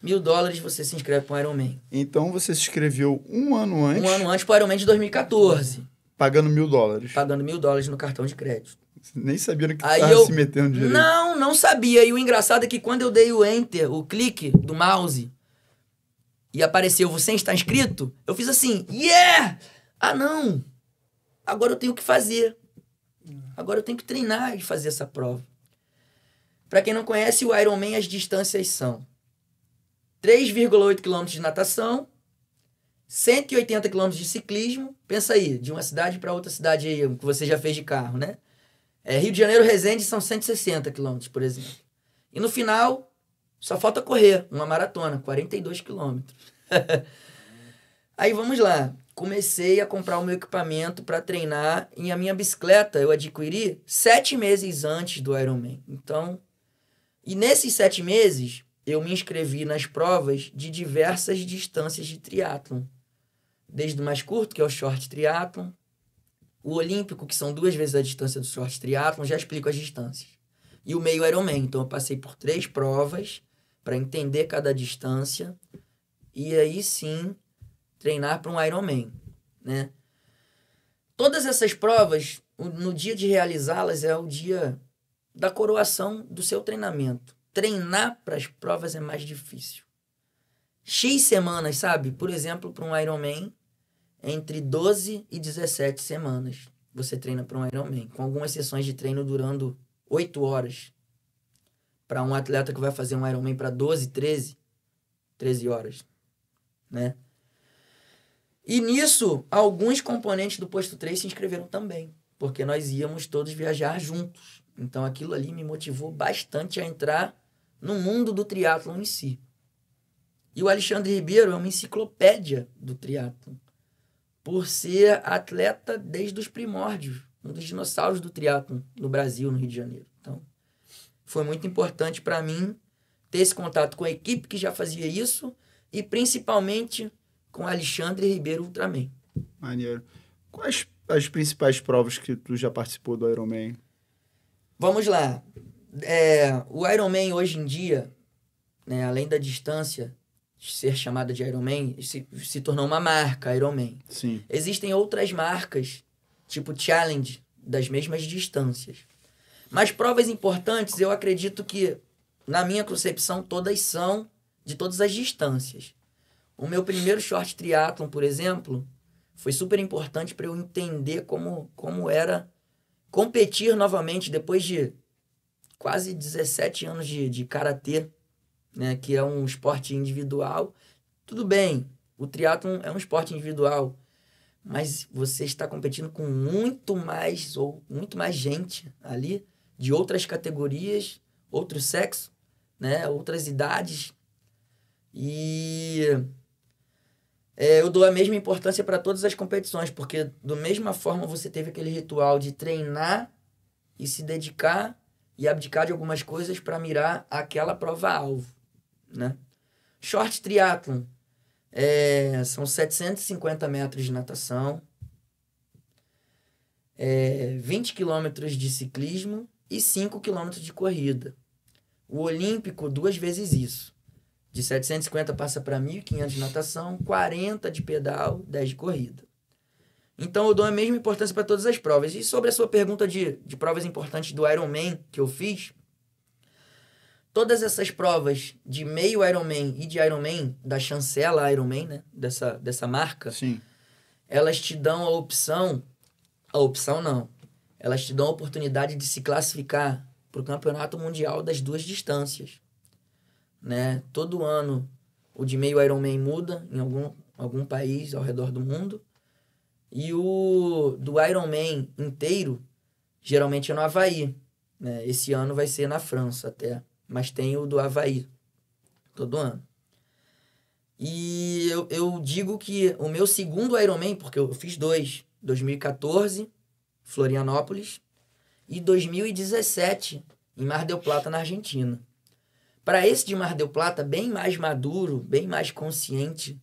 S3: $1.000 você se inscreve para um Ironman.
S1: Então você se inscreveu um ano antes?
S3: Um ano antes para o Ironman de 2014.
S1: Pagando $1.000?
S3: Pagando $1.000 no cartão de crédito.
S1: Nem sabia no que estava se metendo direito.
S3: Não sabia. E o engraçado é que quando eu dei o enter, o clique do mouse, e apareceu, você está inscrito, eu fiz assim, yeah! Ah, não! Agora eu tenho que fazer. Agora eu tenho que treinar e fazer essa prova. Para quem não conhece, o Ironman, as distâncias são 3,8 km de natação, 180 km de ciclismo. Pensa aí, de uma cidade para outra cidade aí, que você já fez de carro, né? Rio de Janeiro, Resende são 160 km, por exemplo. E no final, só falta correr uma maratona, 42 km. Aí vamos lá. Comecei a comprar o meu equipamento para treinar. E a minha bicicleta eu adquiri 7 meses antes do Ironman. Então, e nesses 7 meses, eu me inscrevi nas provas de diversas distâncias de triatlon. Desde o mais curto, que é o short triatlon, o olímpico, que são 2 vezes a distância do short triatlon, já explico as distâncias. E o meio Ironman. Então, eu passei por 3 provas para entender cada distância e aí sim treinar para um Ironman, né? Todas essas provas, no dia de realizá-las, é o dia da coroação do seu treinamento. Treinar para as provas é mais difícil. X semanas, sabe? Por exemplo, para um Ironman, entre 12 e 17 semanas você treina para um Ironman, com algumas sessões de treino durando 8 horas. Para um atleta que vai fazer um Ironman para 12, 13, 13 horas, né? E nisso, alguns componentes do Posto 3 se inscreveram também, porque nós íamos todos viajar juntos. Então, aquilo ali me motivou bastante a entrar no mundo do triatlon em si. E o Alexandre Ribeiro é uma enciclopédia do triatlon, por ser atleta desde os primórdios, um dos dinossauros do triatlon no Brasil, no Rio de Janeiro. Então, foi muito importante para mim ter esse contato com a equipe que já fazia isso e principalmente com o Alexandre Ribeiro Ultraman.
S1: Maneiro. Quais as principais provas que tu já participou do Ironman?
S3: Vamos lá. O Ironman hoje em dia, né, além da distância ser chamada de Ironman, se tornou uma marca, Ironman.
S1: Sim.
S3: Existem outras marcas, tipo Challenge, das mesmas distâncias. Mas provas importantes, eu acredito que, na minha concepção, todas são de todas as distâncias. O meu primeiro short triathlon, por exemplo, foi super importante para eu entender como era competir novamente depois de quase 17 anos de karatê, né, que é um esporte individual. Tudo bem, o triatlon é um esporte individual, mas você está competindo com muito mais gente ali, de outras categorias, outro sexo, né, outras idades. E eu dou a mesma importância para todas as competições, porque da mesma forma você teve aquele ritual de treinar e se dedicar e abdicar de algumas coisas para mirar aquela prova-alvo, né? Short triatlon são 750 metros de natação, 20 quilômetros de ciclismo e 5 quilômetros de corrida. O olímpico, 2 vezes isso. De 750 passa para 1.500 de natação, 40 de pedal, 10 de corrida. Então, eu dou a mesma importância para todas as provas. E sobre a sua pergunta de provas importantes do Ironman que eu fiz, todas essas provas de meio Ironman e de Ironman, da chancela Ironman, né? Dessa marca,
S1: sim,
S3: elas te dão a opção não, elas te dão a oportunidade de se classificar para o campeonato mundial das 2 distâncias, né? Todo ano o de meio Ironman muda em algum país ao redor do mundo, e o do Ironman inteiro geralmente é no Havaí, né? Esse ano vai ser na França até, mas tem o do Havaí todo ano. E eu digo que o meu segundo Ironman, porque eu fiz 2, 2014, Florianópolis, e 2017, em Mar del Plata, na Argentina. Para esse de Mar del Plata, bem mais maduro, bem mais consciente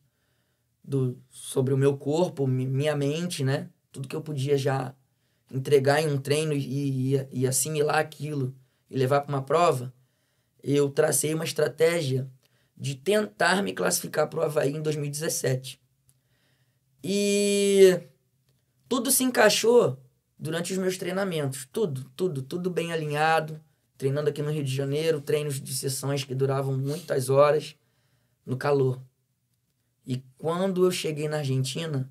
S3: sobre o meu corpo, minha mente, né? Tudo que eu podia já entregar em um treino e assimilar aquilo e levar para uma prova, eu tracei uma estratégia de tentar me classificar para o Havaí em 2017. E tudo se encaixou durante os meus treinamentos. Tudo bem alinhado. Treinando aqui no Rio de Janeiro, treinos de sessões que duravam muitas horas no calor. E quando eu cheguei na Argentina,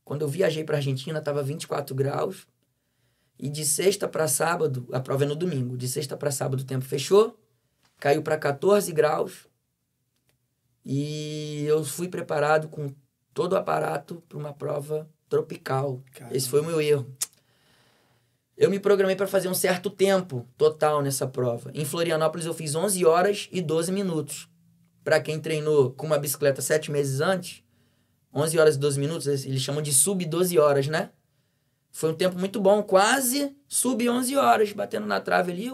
S3: quando eu viajei para a Argentina, estava 24 graus. E de sexta para sábado, a prova é no domingo, de sexta para sábado o tempo fechou, caiu para 14 graus. E eu fui preparado com todo o aparato para uma prova tropical. Caramba. Esse foi o meu erro. Eu me programei para fazer um certo tempo total nessa prova. Em Florianópolis eu fiz 11 horas e 12 minutos. Para quem treinou com uma bicicleta 7 meses antes, 11 horas e 12 minutos, eles chamam de sub 12 horas, né? Foi um tempo muito bom, quase sub 11 horas, batendo na trave ali.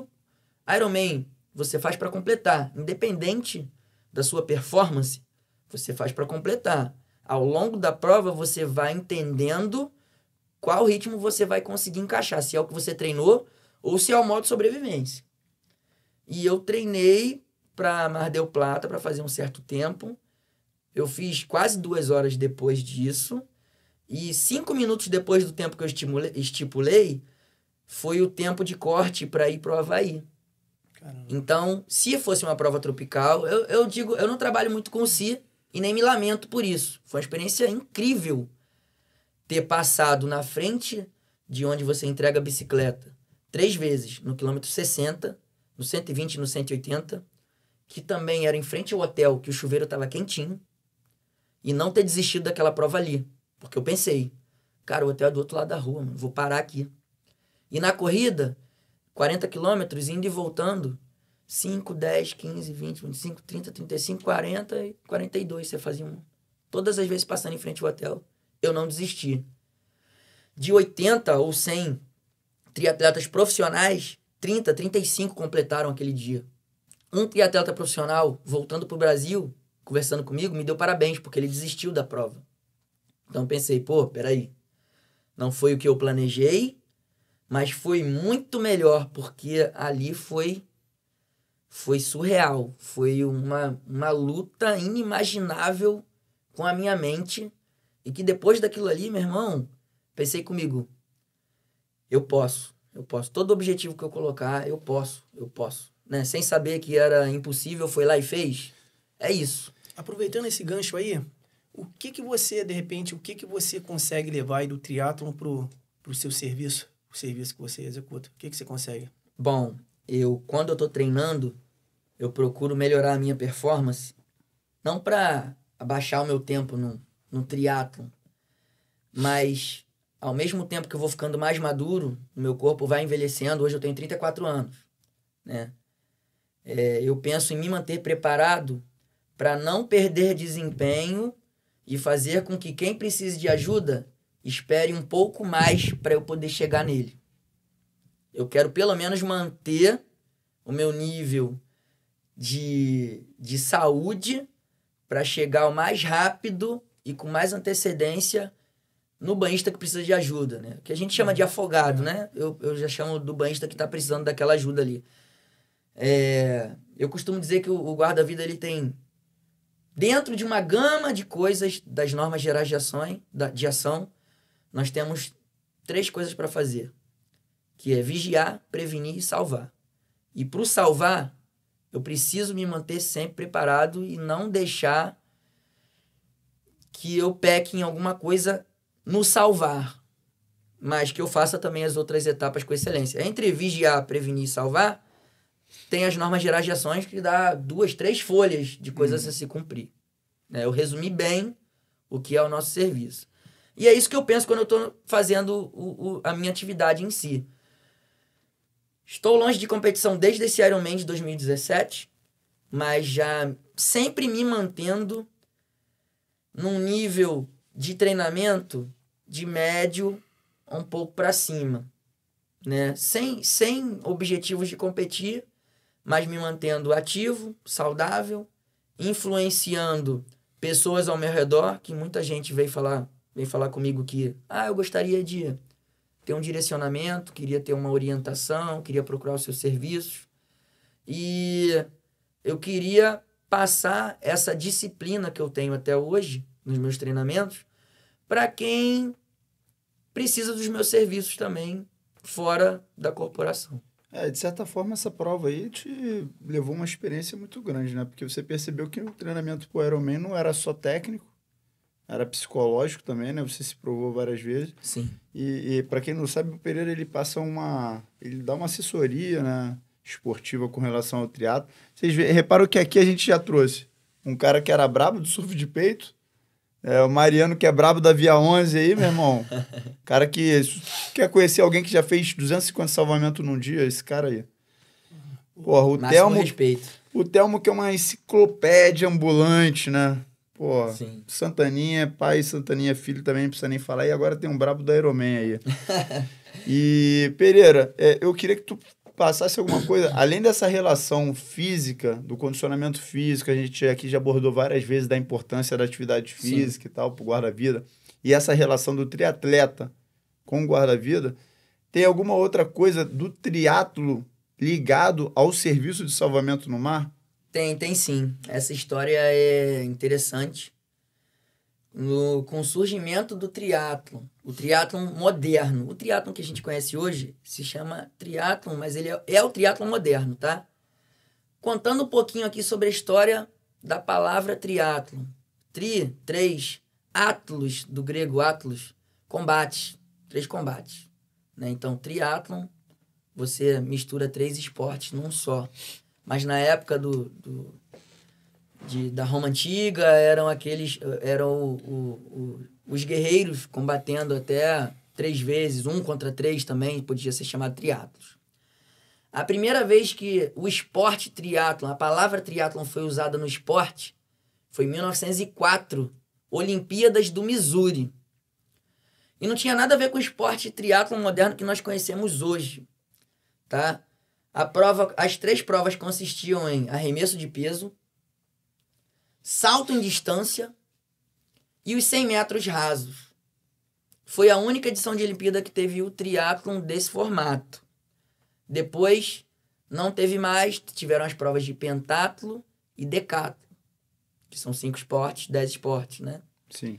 S3: Ironman, você faz para completar. Independente da sua performance, você faz para completar. Ao longo da prova, você vai entendendo qual ritmo você vai conseguir encaixar, se é o que você treinou ou se é o modo sobrevivência. E eu treinei para Mar del Plata para fazer um certo tempo. Eu fiz quase 2 horas depois disso. E 5 minutos depois do tempo que eu estipulei, foi o tempo de corte para ir para o Havaí. Caramba. Então, se fosse uma prova tropical, eu digo, eu não trabalho muito com si e nem me lamento por isso. Foi uma experiência incrível ter passado na frente de onde você entrega a bicicleta 3 vezes, no quilômetro 60, no 120 e no 180, que também era em frente ao hotel, que o chuveiro estava quentinho, e não ter desistido daquela prova ali. Porque eu pensei, cara, o hotel é do outro lado da rua, mano, vou parar aqui. E na corrida, 40 quilômetros, indo e voltando, 5, 10, 15, 20, 25, 30, 35, 40 e 42 você fazia um. Todas as vezes passando em frente ao hotel, eu não desisti. De 80 ou 100 triatletas profissionais, 30, 35 completaram aquele dia. Um triatleta profissional, voltando pro Brasil, conversando comigo, me deu parabéns, porque ele desistiu da prova. Então pensei, pô, peraí, não foi o que eu planejei, mas foi muito melhor, porque ali foi surreal. Foi uma luta inimaginável com a minha mente, e que depois daquilo ali, meu irmão, pensei comigo, eu posso. Todo objetivo que eu colocar, eu posso. Né? Sem saber que era impossível, foi lá e fez. É isso.
S2: Aproveitando esse gancho aí, o que você, de repente, você consegue levar aí do triatlon pro seu serviço, o serviço que você executa? O que você consegue?
S3: Bom, quando eu tô treinando, eu procuro melhorar a minha performance, não para abaixar o meu tempo no triatlon, mas ao mesmo tempo que eu vou ficando mais maduro, o meu corpo vai envelhecendo. Hoje eu tenho 34 anos, né? Eu penso em me manter preparado para não perder desempenho e fazer com que quem precise de ajuda espere um pouco mais para eu poder chegar nele. Eu quero pelo menos manter o meu nível de saúde para chegar o mais rápido e com mais antecedência no banhista que precisa de ajuda, né? Que a gente chama de afogado, né? Eu já chamo do banhista que está precisando daquela ajuda ali. Eu costumo dizer que o guarda-vida, ele tem, dentro de uma gama de coisas das normas gerais de ação, nós temos 3 coisas para fazer, que é vigiar, prevenir e salvar. E para o salvar, eu preciso me manter sempre preparado e não deixar que eu peque em alguma coisa no salvar, mas que eu faça também as outras etapas com excelência. Entre vigiar, prevenir e salvar, tem as normas gerais de ações, que dá 2, 3 folhas de coisas a se cumprir. Eu resumi bem o que é o nosso serviço. E é isso que eu penso quando eu estou fazendo a minha atividade em si. Estou longe de competição desde esse Ironman de 2017, mas já sempre me mantendo num nível de treinamento de médio um pouco para cima, né? Sem objetivos de competir, mas me mantendo ativo, saudável, influenciando pessoas ao meu redor, que muita gente vem falar comigo que eu gostaria de ter um direcionamento, queria ter uma orientação, queria procurar os seus serviços. E eu queria passar essa disciplina que eu tenho até hoje nos meus treinamentos para quem precisa dos meus serviços também fora da corporação.
S1: De certa forma, essa prova aí te levou uma experiência muito grande, né? Porque você percebeu que o treinamento pro Ironman não era só técnico, era psicológico também, né? Você se provou várias vezes.
S3: Sim.
S1: E para quem não sabe, o Pereira, ele dá uma assessoria, né, esportiva com relação ao triatlo. Vocês reparam que aqui a gente já trouxe um cara que era brabo do surf de peito, o Mariano, que é brabo da Via 11 aí, meu irmão. Cara que quer conhecer alguém que já fez 250 salvamentos num dia, esse cara aí. Porra, o Telmo...
S3: respeito.
S1: O Telmo, que é uma enciclopédia ambulante, né? Pô,
S3: sim.
S1: Santaninha, pai, Santaninha, filho também, não precisa nem falar. E agora tem um brabo da Ironman aí. E, Pereira, eu queria que tu passasse alguma coisa, além dessa relação física, do condicionamento físico, a gente aqui já abordou várias vezes da importância da atividade física, sim, e tal, pro guarda-vida, e essa relação do triatleta com o guarda-vida, tem alguma outra coisa do triatlo ligado ao serviço de salvamento no mar?
S3: Tem sim. Essa história é interessante. Com o surgimento do triatlon, o triatlon moderno, o triatlon que a gente conhece hoje se chama triatlon, mas ele é o triatlon moderno, tá? Contando um pouquinho aqui sobre a história da palavra triatlon. 3, atlos, do grego atlos, combate, 3 combates, né? Então, triatlon, você mistura 3 esportes num só. Mas na época da Roma Antiga, eram os guerreiros combatendo até 3 vezes, 1 contra 3 também, podia ser chamado triatlos. A primeira vez que o esporte triatlon, a palavra triatlon foi usada no esporte, foi em 1904, Olimpíadas do Missouri. E não tinha nada a ver com o esporte triatlon moderno que nós conhecemos hoje, tá? As 3 provas consistiam em arremesso de peso, salto em distância e os 100 metros rasos. Foi a única edição de Olimpíada que teve o triatlon desse formato. Depois, não teve mais, tiveram as provas de pentatlo e decatlo, que são 5 esportes, 10 esportes, né?
S1: Sim.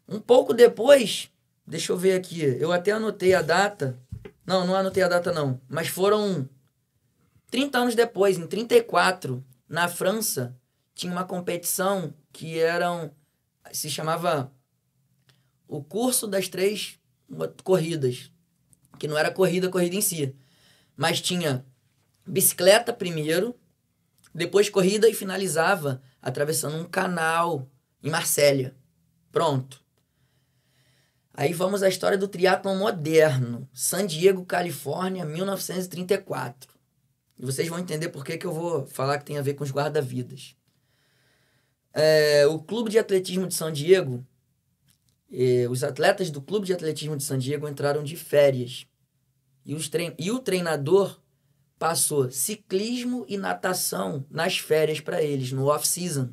S3: Um pouco depois, deixa eu ver aqui, eu até anotei a data. Não anotei a data não, mas foram 30 anos depois, em 34, na França, tinha uma competição que se chamava o curso das 3 corridas, que não era corrida em si, mas tinha bicicleta primeiro, depois corrida e finalizava atravessando um canal em Marsella. Pronto. Aí vamos à história do triatlon moderno. San Diego, Califórnia, 1934. E vocês vão entender por que eu vou falar que tem a ver com os guarda-vidas. O Clube de Atletismo de San Diego, os atletas do Clube de Atletismo de San Diego entraram de férias. E o treinador passou ciclismo e natação nas férias para eles, no off-season,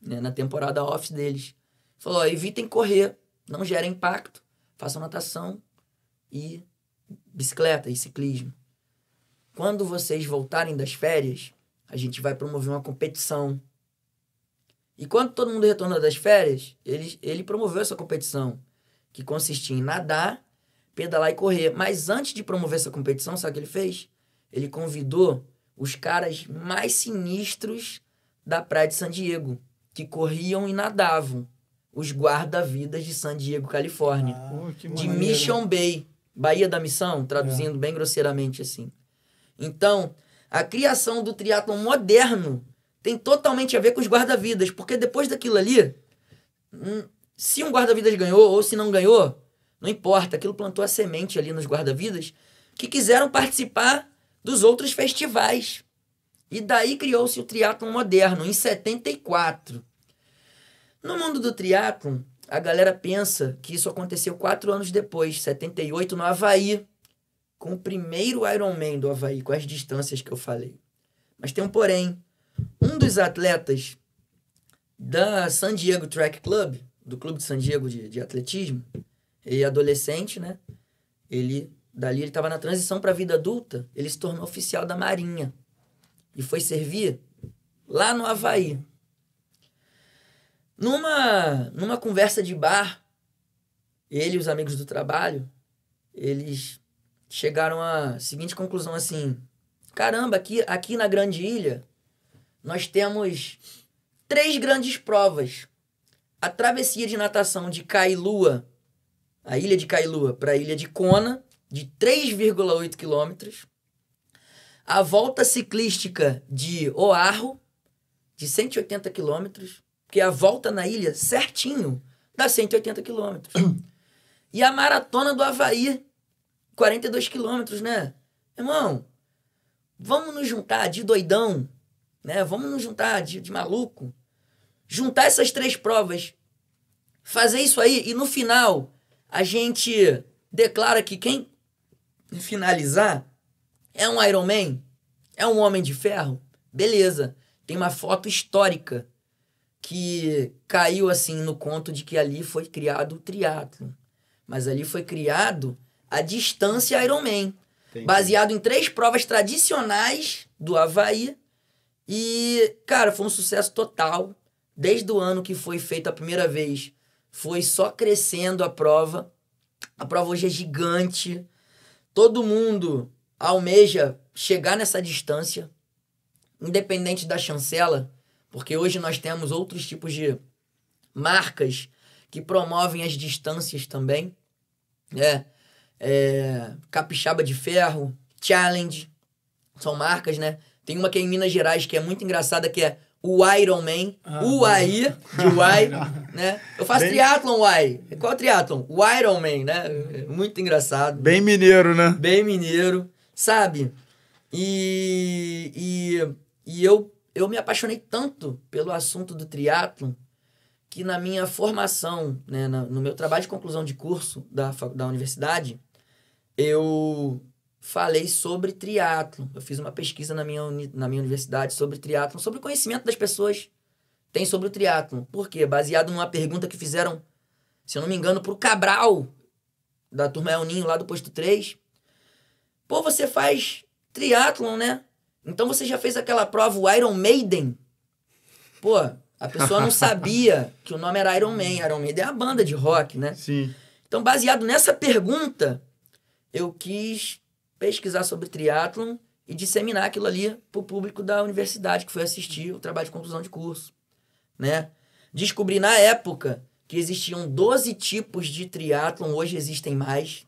S3: né, na temporada off deles. Falou, evitem correr, não gerem impacto, façam natação e bicicleta e ciclismo. Quando vocês voltarem das férias, a gente vai promover uma competição. E quando todo mundo retornou das férias, ele promoveu essa competição, que consistia em nadar, pedalar e correr. Mas antes de promover essa competição, sabe o que ele fez? Ele convidou os caras mais sinistros da praia de San Diego, que corriam e nadavam. Os guarda-vidas de San Diego, Califórnia. De Mission Bay, Baía da Missão, traduzindo bem grosseiramente assim. Então, a criação do triatlon moderno tem totalmente a ver com os guarda-vidas, porque depois daquilo ali, se um guarda-vidas ganhou ou se não ganhou, não importa, aquilo plantou a semente ali nos guarda-vidas que quiseram participar dos outros festivais. E daí criou-se o triatlon moderno, em 74. No mundo do triatlon, a galera pensa que isso aconteceu 4 anos depois, 78, no Havaí, com o primeiro Ironman do Havaí, com as distâncias que eu falei. Mas tem um porém. Um dos atletas da San Diego Track Club, do Clube de San Diego de atletismo, ele é adolescente, né? Dali ele estava na transição para a vida adulta, ele se tornou oficial da Marinha e foi servir lá no Havaí. Numa conversa de bar, ele e os amigos do trabalho, eles chegaram à seguinte conclusão assim: caramba, aqui na Grande Ilha, nós temos 3 grandes provas. A travessia de natação de Kailua, a ilha de Kailua, para a ilha de Kona, de 3,8 quilômetros. A volta ciclística de Oahu, de 180 quilômetros, porque a volta na ilha certinho dá 180 quilômetros. E a maratona do Havaí, 42 quilômetros, né? Irmão, vamos nos juntar de doidão, né? Vamos nos juntar de maluco. Juntar essas 3 provas, fazer isso aí e no final a gente declara que quem finalizar é um Ironman, é um Homem de Ferro. Beleza, tem uma foto histórica que caiu assim no conto de que ali foi criado o triatlon. Mas ali foi criado a distância Ironman, baseado em 3 provas tradicionais do Havaí. E, cara, foi um sucesso total. Desde o ano que foi feito a primeira vez, foi só crescendo a prova. A prova hoje é gigante. Todo mundo almeja chegar nessa distância, independente da chancela, porque hoje nós temos outros tipos de marcas que promovem as distâncias também. Capixaba de Ferro, Challenge, são marcas, né? Tem uma que é em Minas Gerais, que é muito engraçada, que é o Ironman. UAI, de Uai, né? Eu faço triatlon, Uai. Qual é o triatlon? O Ironman, né? Muito engraçado.
S1: Bem mineiro, né?
S3: Bem mineiro, sabe? E eu me apaixonei tanto pelo assunto do triatlon que na minha formação, né, no meu trabalho de conclusão de curso da universidade, eu falei sobre triatlon. Eu fiz uma pesquisa na minha universidade sobre triatlon, sobre o conhecimento das pessoas tem sobre o triatlon. Por quê? Baseado numa pergunta que fizeram, se eu não me engano, pro Cabral, da turma El Ninho, lá do Posto 3. Pô, você faz triatlon, né? Então você já fez aquela prova, o Iron Maiden? Pô, a pessoa não sabia que o nome era Iron Man. Iron Maiden é a banda de rock, né?
S1: Sim.
S3: Então, baseado nessa pergunta, eu quis pesquisar sobre triatlon e disseminar aquilo ali pro público da universidade que foi assistir o trabalho de conclusão de curso, né? Descobri na época que existiam 12 tipos de triatlon, hoje existem mais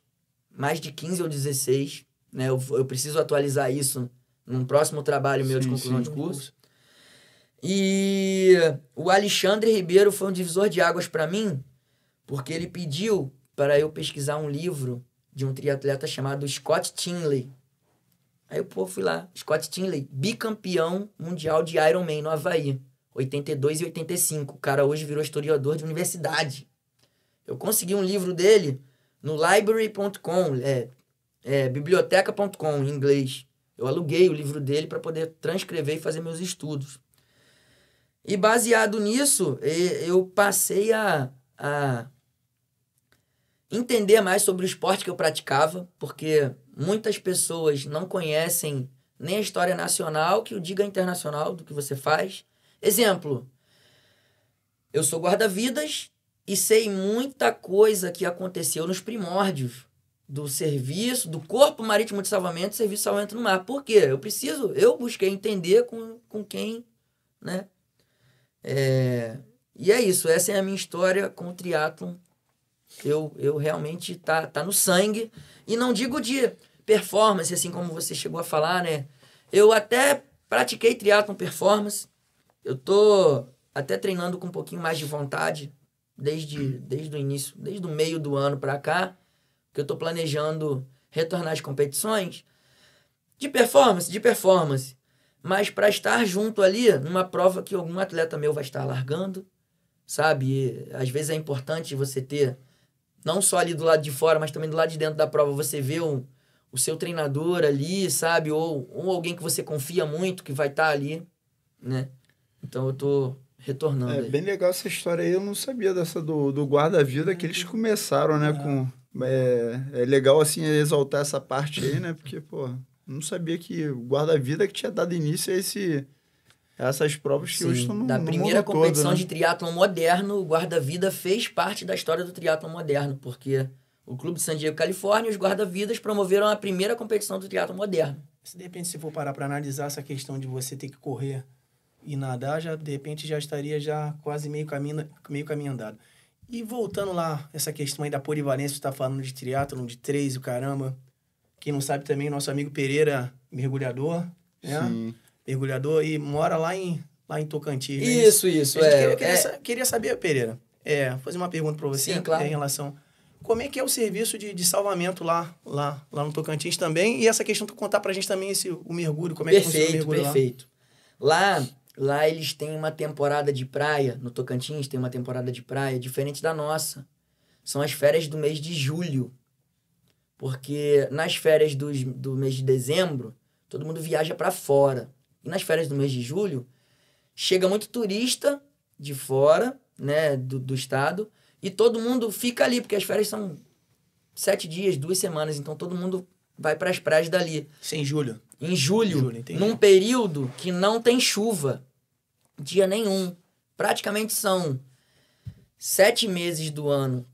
S3: de 15 ou 16, né? Eu preciso atualizar isso num próximo trabalho meu de conclusão de curso. E o Alexandre Ribeiro foi um divisor de águas para mim, porque ele pediu para eu pesquisar um livro de um triatleta chamado Scott Tinley. Aí eu fui lá, Scott Tinley, bicampeão mundial de Ironman no Havaí, 82 e 85. O cara hoje virou historiador de universidade. Eu consegui um livro dele no library.com, biblioteca.com em inglês. Eu aluguei o livro dele para poder transcrever e fazer meus estudos. E baseado nisso, eu passei a entender mais sobre o esporte que eu praticava, porque muitas pessoas não conhecem nem a história nacional, que o diga internacional do que você faz. Exemplo, eu sou guarda-vidas e sei muita coisa que aconteceu nos primórdios do serviço, do Corpo Marítimo de Salvamento e Serviço de Salvamento no Mar. Por quê? Eu busquei entender com quem, né? E é isso, essa é a minha história com o triatlon. Eu realmente tá no sangue. E não digo de performance, assim como você chegou a falar, né? Eu até pratiquei triatlon performance. Eu tô até treinando com um pouquinho mais de vontade desde o início, desde o meio do ano para cá, que eu tô planejando retornar às competições de performance. Mas para estar junto ali, numa prova que algum atleta meu vai estar largando, sabe? E, às vezes é importante você ter, não só ali do lado de fora, mas também do lado de dentro da prova, você vê o seu treinador ali, sabe? Ou alguém que você confia muito, que vai estar ali, né? Então eu tô retornando.
S1: É bem legal essa história aí, eu não sabia dessa do guarda-vida, que eles começaram, né, com... É legal, assim, exaltar essa parte aí, né? Porque, pô, não sabia que o guarda-vida que tinha dado início a essas provas que hoje estão no mundo todo, né? Da primeira competição
S3: de triatlon moderno, o guarda-vida fez parte da história do triatlon moderno, porque o Clube de San Diego, Califórnia, e os guarda-vidas promoveram a primeira competição do triatlon moderno.
S2: Se de repente se for parar para analisar essa questão de você ter que correr e nadar, de repente já estaria quase meio caminho andado. E voltando lá, essa questão aí da polivalência, você está falando de triatlon, de três, o caramba. Quem não sabe também, nosso amigo Pereira, mergulhador, né? Sim. Mergulhador e mora lá em Tocantins.
S3: Isso.
S2: Queria saber, Pereira, fazer uma pergunta para você.
S3: Sim, claro.
S2: Em relação... Como é que é o serviço de salvamento lá no Tocantins também? E essa questão de contar pra gente também o mergulho, como é que funciona o mergulho lá?
S3: Perfeito. Lá eles têm uma temporada de praia, no Tocantins tem uma temporada de praia diferente da nossa. São as férias do mês de julho. Porque nas férias do mês de dezembro, todo mundo viaja para fora. E nas férias do mês de julho, chega muito turista de fora, né, do estado, e todo mundo fica ali, porque as férias são 7 dias, 2 semanas, então todo mundo vai para as praias dali.
S2: Isso é em julho?
S3: Em julho, num período que não tem chuva, dia nenhum. Praticamente são 7 meses do ano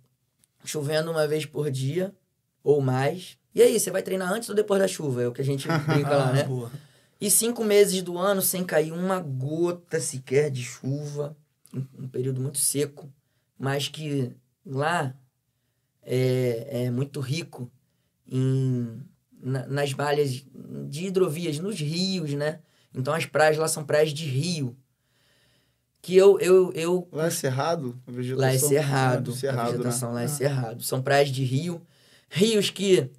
S3: chovendo uma vez por dia, ou mais. E aí, você vai treinar antes ou depois da chuva? É o que a gente brinca lá, né?
S2: Boa.
S3: E 5 meses do ano sem cair uma gota sequer de chuva. Um período muito seco. Mas que lá é muito rico nas malhas de hidrovias, nos rios, né? Então as praias lá são praias de rio. Que
S1: Lá é cerrado? A vegetação?
S3: Lá é cerrado.
S1: Cerrado,
S3: a vegetação,
S1: né?
S3: lá é cerrado. São praias de rio. Rios que,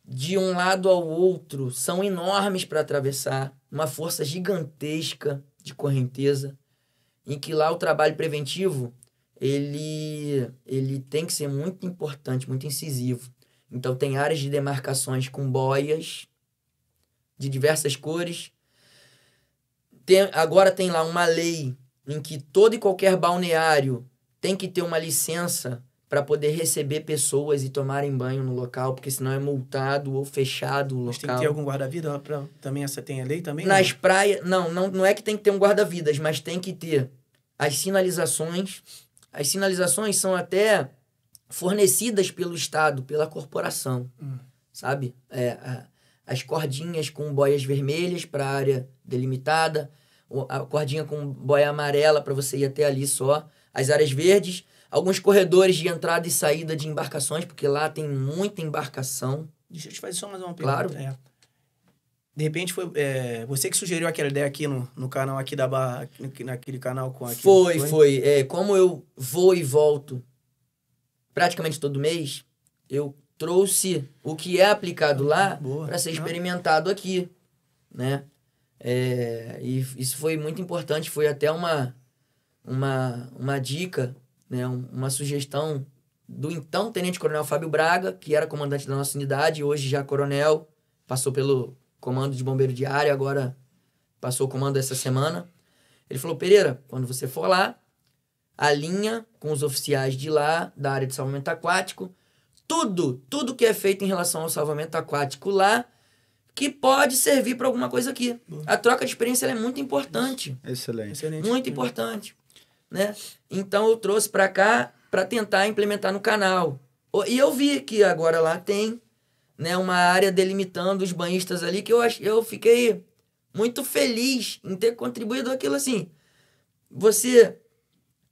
S3: de um lado ao outro, são enormes para atravessar. Uma força gigantesca de correnteza. Em que lá o trabalho preventivo, ele tem que ser muito importante, muito incisivo. Então tem áreas de demarcações com boias de diversas cores. Agora tem lá uma lei em que todo e qualquer balneário tem que ter uma licença para poder receber pessoas e tomarem banho no local, porque senão é multado ou fechado o local.
S2: Mas tem que ter algum guarda-vida? Também essa tem a lei também?
S3: Nas praias... Não é que tem que ter um guarda-vidas, mas tem que ter as sinalizações. As sinalizações são até fornecidas pelo Estado, pela corporação, sabe? As cordinhas com boias vermelhas para a área delimitada, a cordinha com boia amarela para você ir até ali só, as áreas verdes, alguns corredores de entrada e saída de embarcações, porque lá tem muita embarcação.
S2: Deixa eu te fazer só mais uma pergunta.
S3: Claro.
S2: De repente foi você que sugeriu aquela ideia aqui no canal aqui da Barra, naquele canal com aqui.
S3: Foi. Como eu vou e volto praticamente todo mês, eu trouxe o que é aplicado lá para ser experimentado aqui, né? E isso foi muito importante, foi até uma dica, né? Uma sugestão do então Tenente Coronel Fábio Braga, que era comandante da nossa unidade, hoje já coronel, passou pelo comando de bombeiro de área, agora passou o comando essa semana. Ele falou: Pereira, quando você for lá, alinha com os oficiais de lá, da área de salvamento aquático, tudo que é feito em relação ao salvamento aquático lá, que pode servir para alguma coisa aqui. A troca de experiência ela é muito importante.
S1: Excelente.
S3: Muito importante, né? Então eu trouxe para cá para tentar implementar no canal. E eu vi que agora lá tem, né, uma área delimitando os banhistas ali, que eu fiquei muito feliz em ter contribuído aquilo assim. Você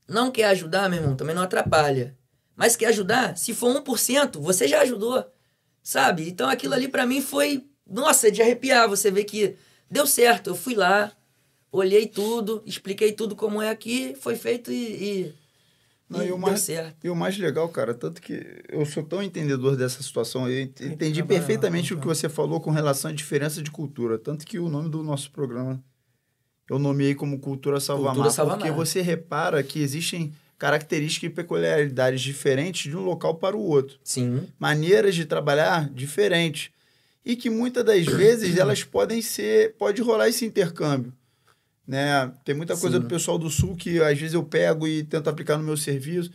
S3: não quer ajudar, meu irmão, também não atrapalha. Mas quer ajudar? Se for 1%, você já ajudou, sabe? Então aquilo ali para mim foi, nossa, de arrepiar. Você vê que deu certo. Eu fui lá, olhei tudo, expliquei tudo como é aqui, foi feito e deu certo.
S1: E o mais legal, cara, tanto que eu sou tão entendedor dessa situação, eu entendi perfeitamente o que você falou com relação à diferença de cultura, tanto que o nome do nosso programa eu nomeei como Cultura Salva Mar, porque você repara que existem características e peculiaridades diferentes de um local para o outro.
S3: Sim.
S1: Maneiras de trabalhar diferentes. E que muitas das vezes elas pode rolar esse intercâmbio. Né? Tem muita coisa do pessoal do Sul que às vezes eu pego e tento aplicar no meu serviço.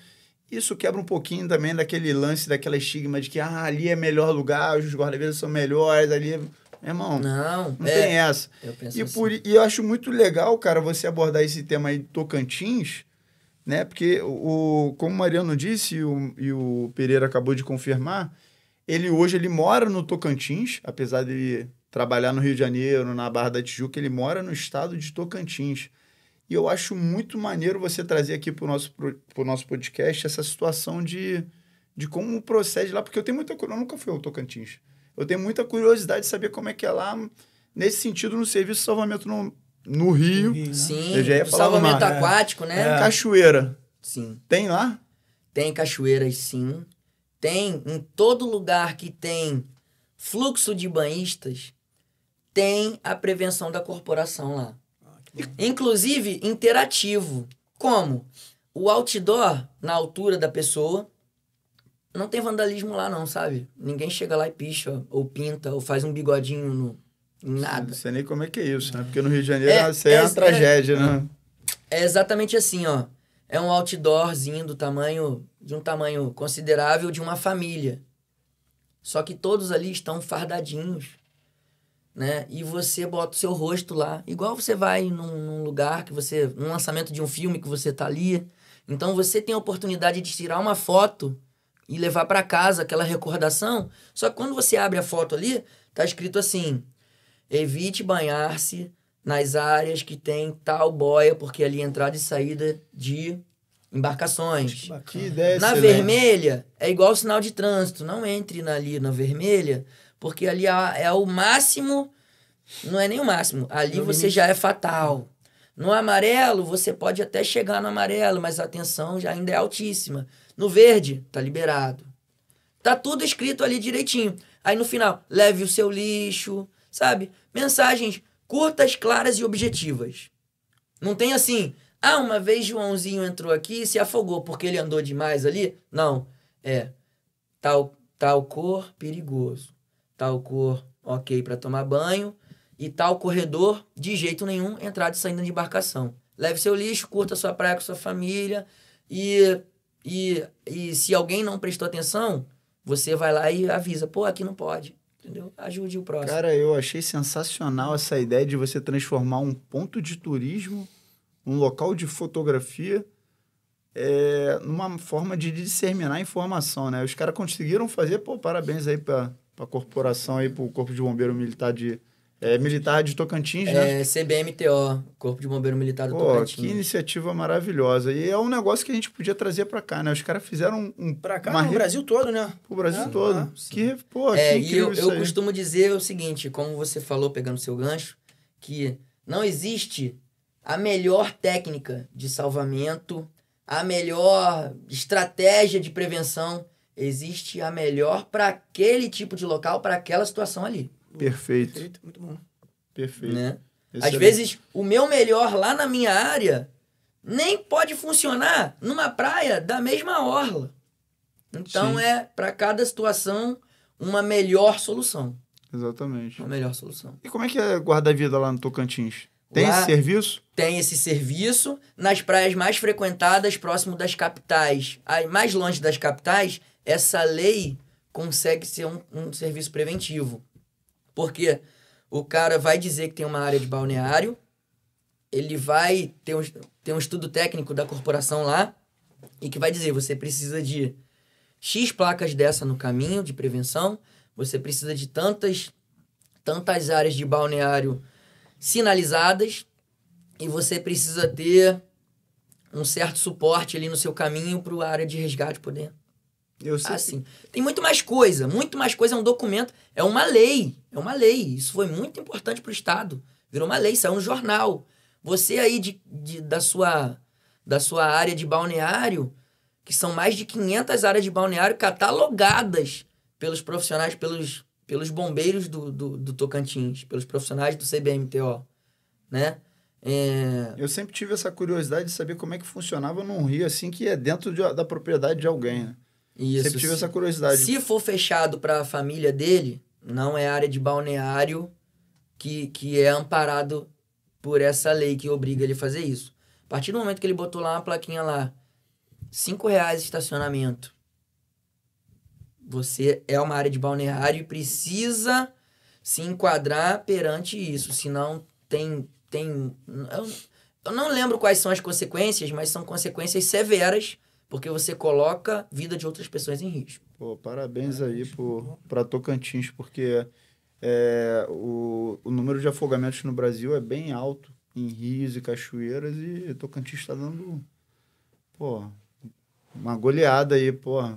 S1: Isso quebra um pouquinho também daquele lance, daquela estigma de que ali é melhor lugar, os guarda-vidas são melhores, ali... Meu irmão, não tem essa.
S3: Eu penso
S1: e eu acho muito legal, cara, você abordar esse tema aí de Tocantins, né? Porque, como o Mariano disse e o Pereira acabou de confirmar, hoje ele mora no Tocantins, apesar de ele trabalhar no Rio de Janeiro, na Barra da Tijuca, ele mora no estado de Tocantins. E eu acho muito maneiro você trazer aqui pro nosso podcast essa situação de como procede lá, porque eu nunca fui ao Tocantins. Eu tenho muita curiosidade de saber como é que é lá, nesse sentido, no serviço de salvamento no Rio.
S3: Sim,
S1: eu já ia falar
S3: salvamento aquático, né?
S1: Cachoeira.
S3: Sim.
S1: Tem lá?
S3: Tem cachoeiras, sim. Tem em todo lugar que tem fluxo de banhistas, tem a prevenção da corporação lá. Inclusive, interativo. Como? O outdoor, na altura da pessoa, não tem vandalismo lá não, sabe? Ninguém chega lá e picha, ou pinta, ou faz um bigodinho em nada.
S1: Não sei nem como é que é isso, né? Porque no Rio de Janeiro isso é uma tragédia, né?
S3: É exatamente assim, ó. É um outdoorzinho de um tamanho considerável de uma família. Só que todos ali estão fardadinhos, né? E você bota o seu rosto lá. Igual você vai num lugar num lançamento de um filme que você tá ali. Então você tem a oportunidade de tirar uma foto e levar para casa aquela recordação. Só que quando você abre a foto ali, tá escrito assim: evite banhar-se nas áreas que tem tal boia, porque ali é entrada e saída de embarcações.
S1: Que ideia
S3: na vermelha, é igual sinal de trânsito. Não entre ali na vermelha, porque ali é o máximo Não é nem o máximo. Ali você já é fatal. No amarelo, você pode até chegar no amarelo, mas a tensão já ainda é altíssima. No verde, tá liberado. Tá tudo escrito ali direitinho. Aí no final, leve o seu lixo, sabe? Mensagens curtas, claras e objetivas. Não tem assim, uma vez Joãozinho entrou aqui e se afogou porque ele andou demais ali. Não. Tal cor, perigoso. Tal cor, ok para tomar banho. E tal corredor, de jeito nenhum, entrada e saída de embarcação. Leve seu lixo, curta sua praia com sua família. E se alguém não prestou atenção, você vai lá e avisa. Pô, aqui não pode. Entendeu? Ajude o próximo.
S1: Cara, eu achei sensacional essa ideia de você transformar um ponto de turismo, um local de fotografia, numa forma de disseminar informação, né? Os caras conseguiram fazer, pô, parabéns aí pra corporação aí, pro Corpo de Bombeiro Militar Militar de Tocantins, né?
S3: CBMTO, Corpo de Bombeiro Militar do Tocantins.
S1: Que iniciativa maravilhosa. E é um negócio que a gente podia trazer pra cá, né? Os caras fizeram
S2: pra cá, no Brasil todo, né?
S1: Pro Brasil todo. Que
S3: incrível isso aí. Eu costumo dizer o seguinte, como você falou, pegando seu gancho, que não existe a melhor técnica de salvamento, a melhor estratégia de prevenção. Existe a melhor para aquele tipo de local, para aquela situação ali.
S1: Perfeito.
S2: Muito bom.
S1: Perfeito.
S3: Né? Às vezes, o meu melhor lá na minha área nem pode funcionar numa praia da mesma orla. Então, para cada situação, uma melhor solução.
S1: Exatamente.
S3: Uma melhor solução.
S1: E como é que é guarda-vida lá no Tocantins? Tem esse serviço?
S3: Tem esse serviço. Nas praias mais frequentadas, próximo das capitais, mais longe das capitais, essa lei consegue ser um serviço preventivo. Porque o cara vai dizer que tem uma área de balneário, ele vai ter um estudo técnico da corporação lá, e que vai dizer, você precisa de X placas dessa no caminho de prevenção, você precisa de tantas áreas de balneário sinalizadas, e você precisa ter um certo suporte ali no seu caminho para a área de resgate poder. Assim. Tem muito mais coisa, é um documento, é uma lei. Isso foi muito importante para o Estado. Virou uma lei, saiu no jornal. Você aí da sua área de balneário, que são mais de 500 áreas de balneário catalogadas pelos profissionais, pelos bombeiros do Tocantins, pelos profissionais do CBMTO, né?
S1: Eu sempre tive essa curiosidade de saber como é que funcionava num rio assim que é dentro da propriedade de alguém, né?
S3: Isso.
S1: Sempre tive essa curiosidade.
S3: Se for fechado para a família dele, não é área de balneário que é amparado por essa lei que obriga ele a fazer isso. A partir do momento que ele botou lá uma plaquinha lá, R$5 estacionamento, você é uma área de balneário e precisa se enquadrar perante isso. Senão tem eu não lembro quais são as consequências, mas são consequências severas, porque você coloca a vida de outras pessoas em risco.
S1: Pô, parabéns aí para Tocantins, porque o número de afogamentos no Brasil é bem alto, em rios e cachoeiras, e Tocantins está dando, uma goleada aí,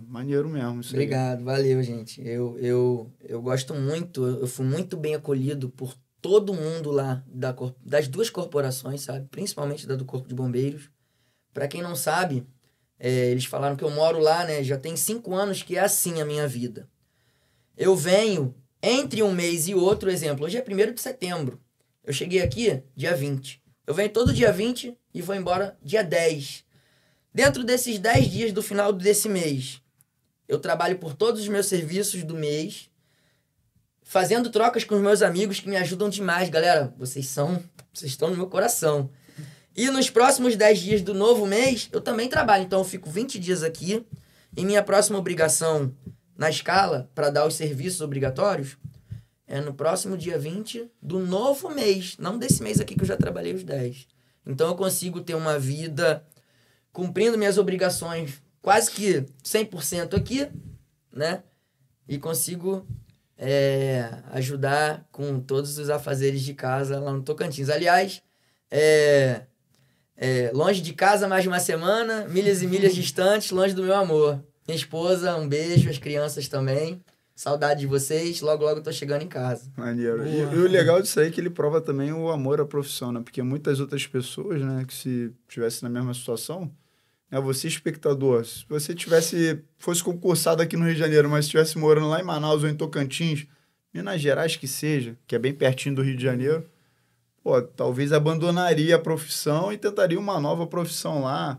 S1: maneiro mesmo. Isso
S3: Obrigado,
S1: aí.
S3: Valeu, gente. Eu gosto muito, eu fui muito bem acolhido por todo mundo lá das duas corporações, sabe? Principalmente da do Corpo de Bombeiros. Para quem não sabe, eles falaram que eu moro lá, né? Já tem 5 anos que é assim a minha vida. Eu venho entre um mês e outro, exemplo, hoje é 1º de setembro. Eu cheguei aqui dia 20. Eu venho todo dia 20 e vou embora dia 10. Dentro desses 10 dias do final desse mês, eu trabalho por todos os meus serviços do mês, fazendo trocas com os meus amigos que me ajudam demais. Galera, vocês estão no meu coração. E nos próximos 10 dias do novo mês, eu também trabalho. Então, eu fico 20 dias aqui. E minha próxima obrigação na escala, para dar os serviços obrigatórios, é no próximo dia 20 do novo mês. Não desse mês aqui que eu já trabalhei os 10. Então, eu consigo ter uma vida cumprindo minhas obrigações quase que 100% aqui, né? E consigo ajudar com todos os afazeres de casa lá no Tocantins. Aliás, longe de casa mais de uma semana, milhas e milhas distantes, longe do meu amor. Minha esposa, um beijo, as crianças também. Saudade de vocês, logo eu tô chegando em casa.
S1: Maneiro. E o legal disso aí é que ele prova também o amor à profissão, né? Porque muitas outras pessoas, né, que se tivesse na mesma situação, né, você espectador, se você fosse concursado aqui no Rio de Janeiro, mas estivesse morando lá em Manaus ou em Tocantins, Minas Gerais que seja, que é bem pertinho do Rio de Janeiro, pô, talvez abandonaria a profissão e tentaria uma nova profissão lá.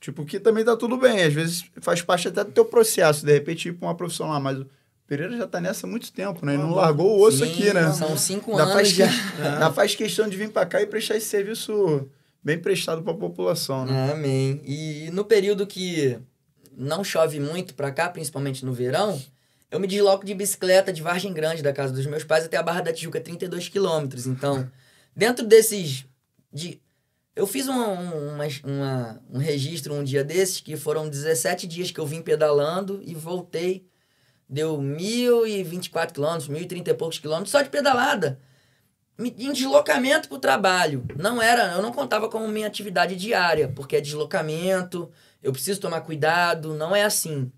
S1: Tipo, que também tá tudo bem. Às vezes faz parte até do teu processo, de repente ir pra uma profissão lá, mas o Pereira já tá nessa há muito tempo, né? Ele não largou o osso aqui, né?
S3: São 5 anos já.
S1: Ainda faz questão de vir pra cá e prestar esse serviço bem prestado pra população, né?
S3: Amém. E no período que não chove muito pra cá, principalmente no verão, eu me desloco de bicicleta de Vargem Grande, da casa dos meus pais, até a Barra da Tijuca, 32 quilômetros. Então, dentro desses... Eu fiz um registro um dia desses, que foram 17 dias que eu vim pedalando e voltei. Deu 1.024 quilômetros, 1.030 e poucos quilômetros, só de pedalada. Em deslocamento pro trabalho. Eu não contava como minha atividade diária, porque é deslocamento, eu preciso tomar cuidado, não é assim.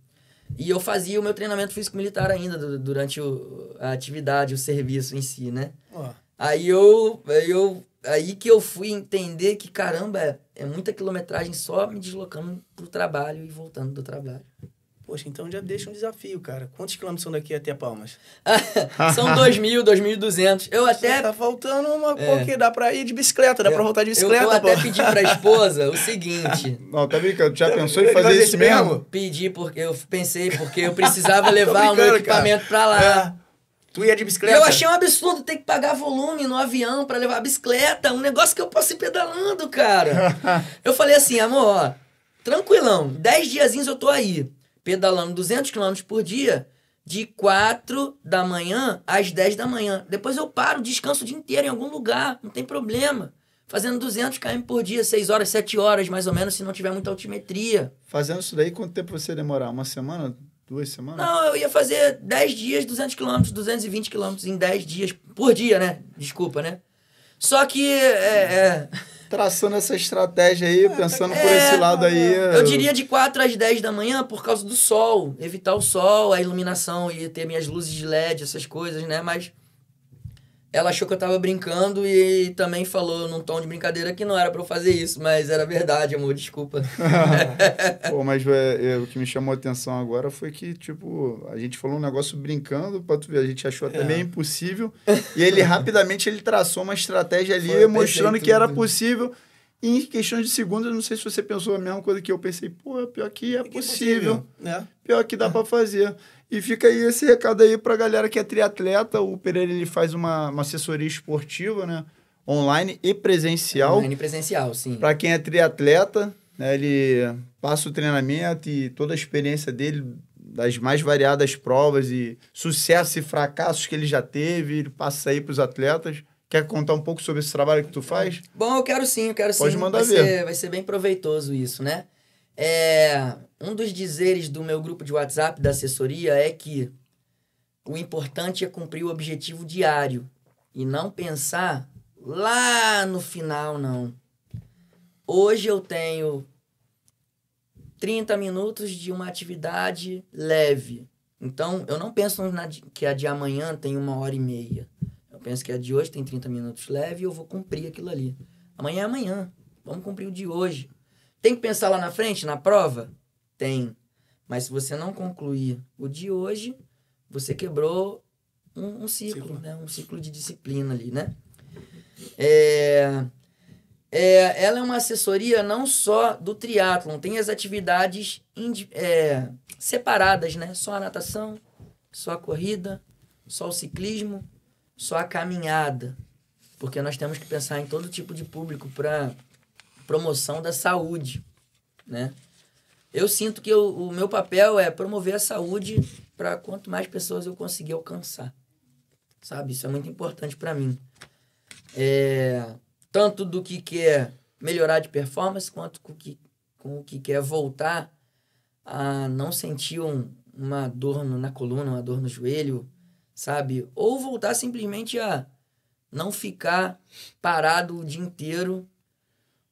S3: E eu fazia o meu treinamento físico-militar ainda durante a atividade, o serviço em si, né? Aí que eu fui entender que, caramba, é muita quilometragem só me deslocando pro trabalho e voltando do trabalho.
S2: Poxa, então já deixa um desafio, cara. Quantos quilômetros são daqui até Palmas?
S3: São 2.000, 2.200. Eu até...
S2: Tá faltando uma... Porque dá pra ir de bicicleta, dá pra voltar de bicicleta,
S3: Eu até pedi pra esposa o seguinte...
S1: Não, tá brincando. Já pensou em fazer isso mesmo?
S3: Pedi porque eu pensei, porque eu precisava levar o meu equipamento pra lá.
S2: Tu ia de bicicleta?
S3: Eu achei um absurdo ter que pagar volume no avião pra levar a bicicleta. Um negócio que eu posso ir pedalando, cara. Eu falei assim, amor, ó, tranquilão. 10 diazinhos eu tô aí. Pedalando 200 km por dia, de 4 da manhã às 10 da manhã. Depois eu paro, descanso o dia inteiro em algum lugar, não tem problema. Fazendo 200 km por dia, 6 horas, 7 horas, mais ou menos, se não tiver muita altimetria.
S1: Fazendo isso daí, quanto tempo você ia demorar? Uma semana? 2 semanas?
S3: Não, eu ia fazer 10 dias, 200 km, 220 km em 10 dias, por dia, né? Desculpa, né? Só que...
S1: Traçando essa estratégia aí, pensando por esse lado aí...
S3: Eu diria de 4 às 10 da manhã por causa do sol. Evitar o sol, a iluminação e ter minhas luzes de LED, essas coisas, né? Mas ela achou que eu tava brincando e também falou num tom de brincadeira que não era pra eu fazer isso. Mas era verdade, amor, desculpa.
S1: Pô, mas o que me chamou a atenção agora foi que, tipo, a gente falou um negócio brincando, pra tu ver, a gente achou até meio impossível. E ele, rapidamente, ele traçou uma estratégia ali, mostrando que era possível. E em questões de segundos, eu não sei se você pensou a mesma coisa que eu pensei. Pô, pior que é possível. Pior que dá pra fazer. E fica aí esse recado aí pra galera que é triatleta. O Pereira, ele faz uma assessoria esportiva, né? Online e presencial.
S3: Online e presencial, sim.
S1: Pra quem é triatleta, né? Ele passa o treinamento e toda a experiência dele, das mais variadas provas e sucessos e fracassos que ele já teve, ele passa aí pros atletas. Quer contar um pouco sobre esse trabalho que tu faz?
S3: Bom, eu quero sim.
S1: Pode mandar ver.
S3: Vai ser bem proveitoso isso, né? Um dos dizeres do meu grupo de WhatsApp da assessoria é que o importante é cumprir o objetivo diário e não pensar lá no final, não. Hoje eu tenho 30 minutos de uma atividade leve. Então, eu não penso que a de amanhã tem 1h30. Eu penso que a de hoje tem 30 minutos leve e eu vou cumprir aquilo ali. Amanhã é amanhã. Vamos cumprir o de hoje. Tem que pensar lá na frente, na prova? Tem. Mas se você não concluir o de hoje, você quebrou um ciclo, né? Um ciclo de disciplina ali, né? Ela é uma assessoria não só do triatlon, tem as atividades separadas, né? Só a natação, só a corrida, só o ciclismo, só a caminhada. Porque nós temos que pensar em todo tipo de público para promoção da saúde, né? Eu sinto que o meu papel é promover a saúde para quanto mais pessoas eu conseguir alcançar, sabe? Isso é muito importante para mim. Tanto do que quer melhorar de performance, quanto com o que quer voltar a não sentir uma dor na coluna, uma dor no joelho, sabe? Ou voltar simplesmente a não ficar parado o dia inteiro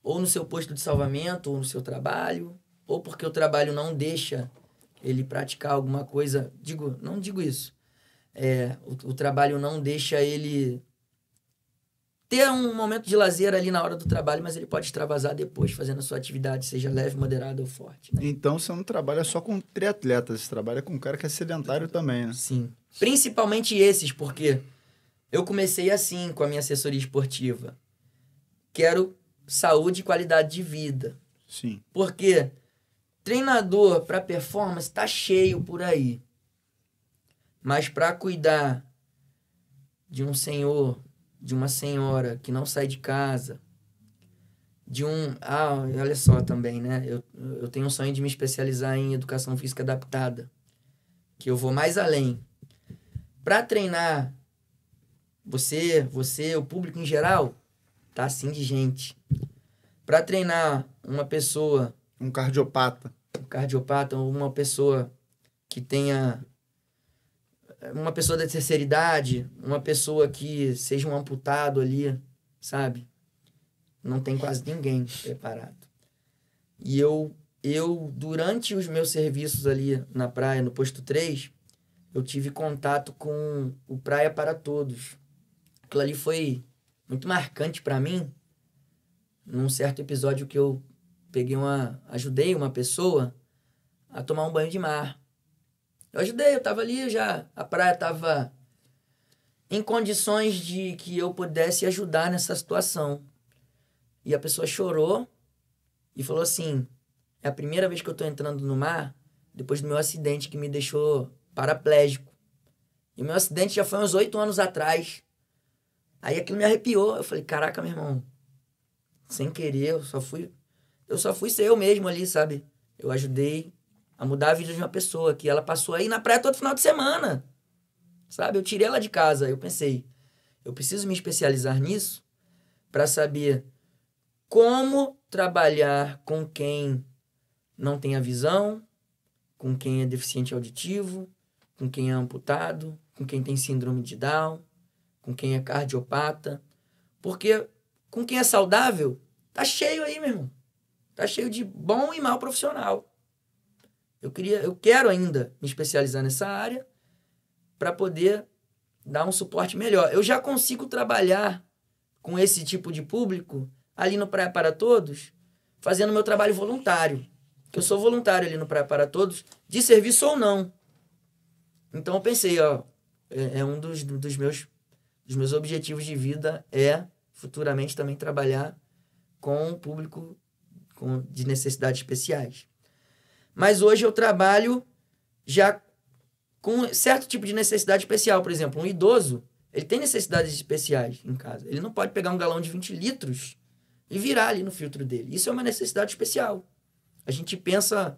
S3: ou no seu posto de salvamento, ou no seu trabalho, ou porque o trabalho não deixa ele praticar alguma coisa. Não digo isso. o trabalho não deixa ele ter um momento de lazer ali na hora do trabalho, mas ele pode extravasar depois, fazendo a sua atividade, seja leve, moderada ou forte. Né?
S1: Então, você não trabalha só com triatletas, você trabalha com um cara que é sedentário também, né?
S3: Sim. Principalmente esses, porque eu comecei assim com a minha assessoria esportiva. Quero saúde e qualidade de vida.
S1: Sim.
S3: Porque treinador para performance tá cheio por aí. Mas para cuidar de um senhor, de uma senhora que não sai de casa, de um... olha só também, né? Eu tenho um sonho de me especializar em educação física adaptada, que eu vou mais além. Para treinar você, o público em geral, tá assim de gente. Para treinar uma pessoa...
S1: Um cardiopata,
S3: ou uma pessoa que tenha... Uma pessoa da terceira idade, uma pessoa que seja um amputado ali, sabe? Não tem quase ninguém preparado. E eu durante os meus serviços ali na praia, no posto 3, eu tive contato com o Praia para Todos. Aquilo ali foi muito marcante para mim, num certo episódio que eu ajudei uma pessoa a tomar um banho de mar. Eu ajudei, eu tava ali já, a praia tava em condições de que eu pudesse ajudar nessa situação. E a pessoa chorou e falou assim, é a primeira vez que eu tô entrando no mar depois do meu acidente que me deixou paraplégico. E o meu acidente já foi uns 8 anos atrás. Aí aquilo me arrepiou. Eu falei, caraca, meu irmão, sem querer, eu só fui ser eu mesmo ali, sabe? Eu ajudei a mudar a vida de uma pessoa, que ela passou aí na praia todo final de semana, sabe? Eu tirei ela de casa, eu pensei, eu preciso me especializar nisso para saber como trabalhar com quem não tem a visão, com quem é deficiente auditivo, com quem é amputado, com quem tem síndrome de Down, com quem é cardiopata, porque com quem é saudável, tá cheio aí, meu irmão. Tá cheio de bom e mal profissional. Eu quero ainda me especializar nessa área para poder dar um suporte melhor. Eu já consigo trabalhar com esse tipo de público ali no Praia para Todos, fazendo meu trabalho voluntário. Que eu sou voluntário ali no Praia para Todos, de serviço ou não. Então eu pensei, um dos meus objetivos de vida é futuramente também trabalhar com o público de necessidades especiais. Mas hoje eu trabalho já com certo tipo de necessidade especial. Por exemplo, um idoso, ele tem necessidades especiais em casa. Ele não pode pegar um galão de 20 litros e virar ali no filtro dele. Isso é uma necessidade especial. A gente pensa,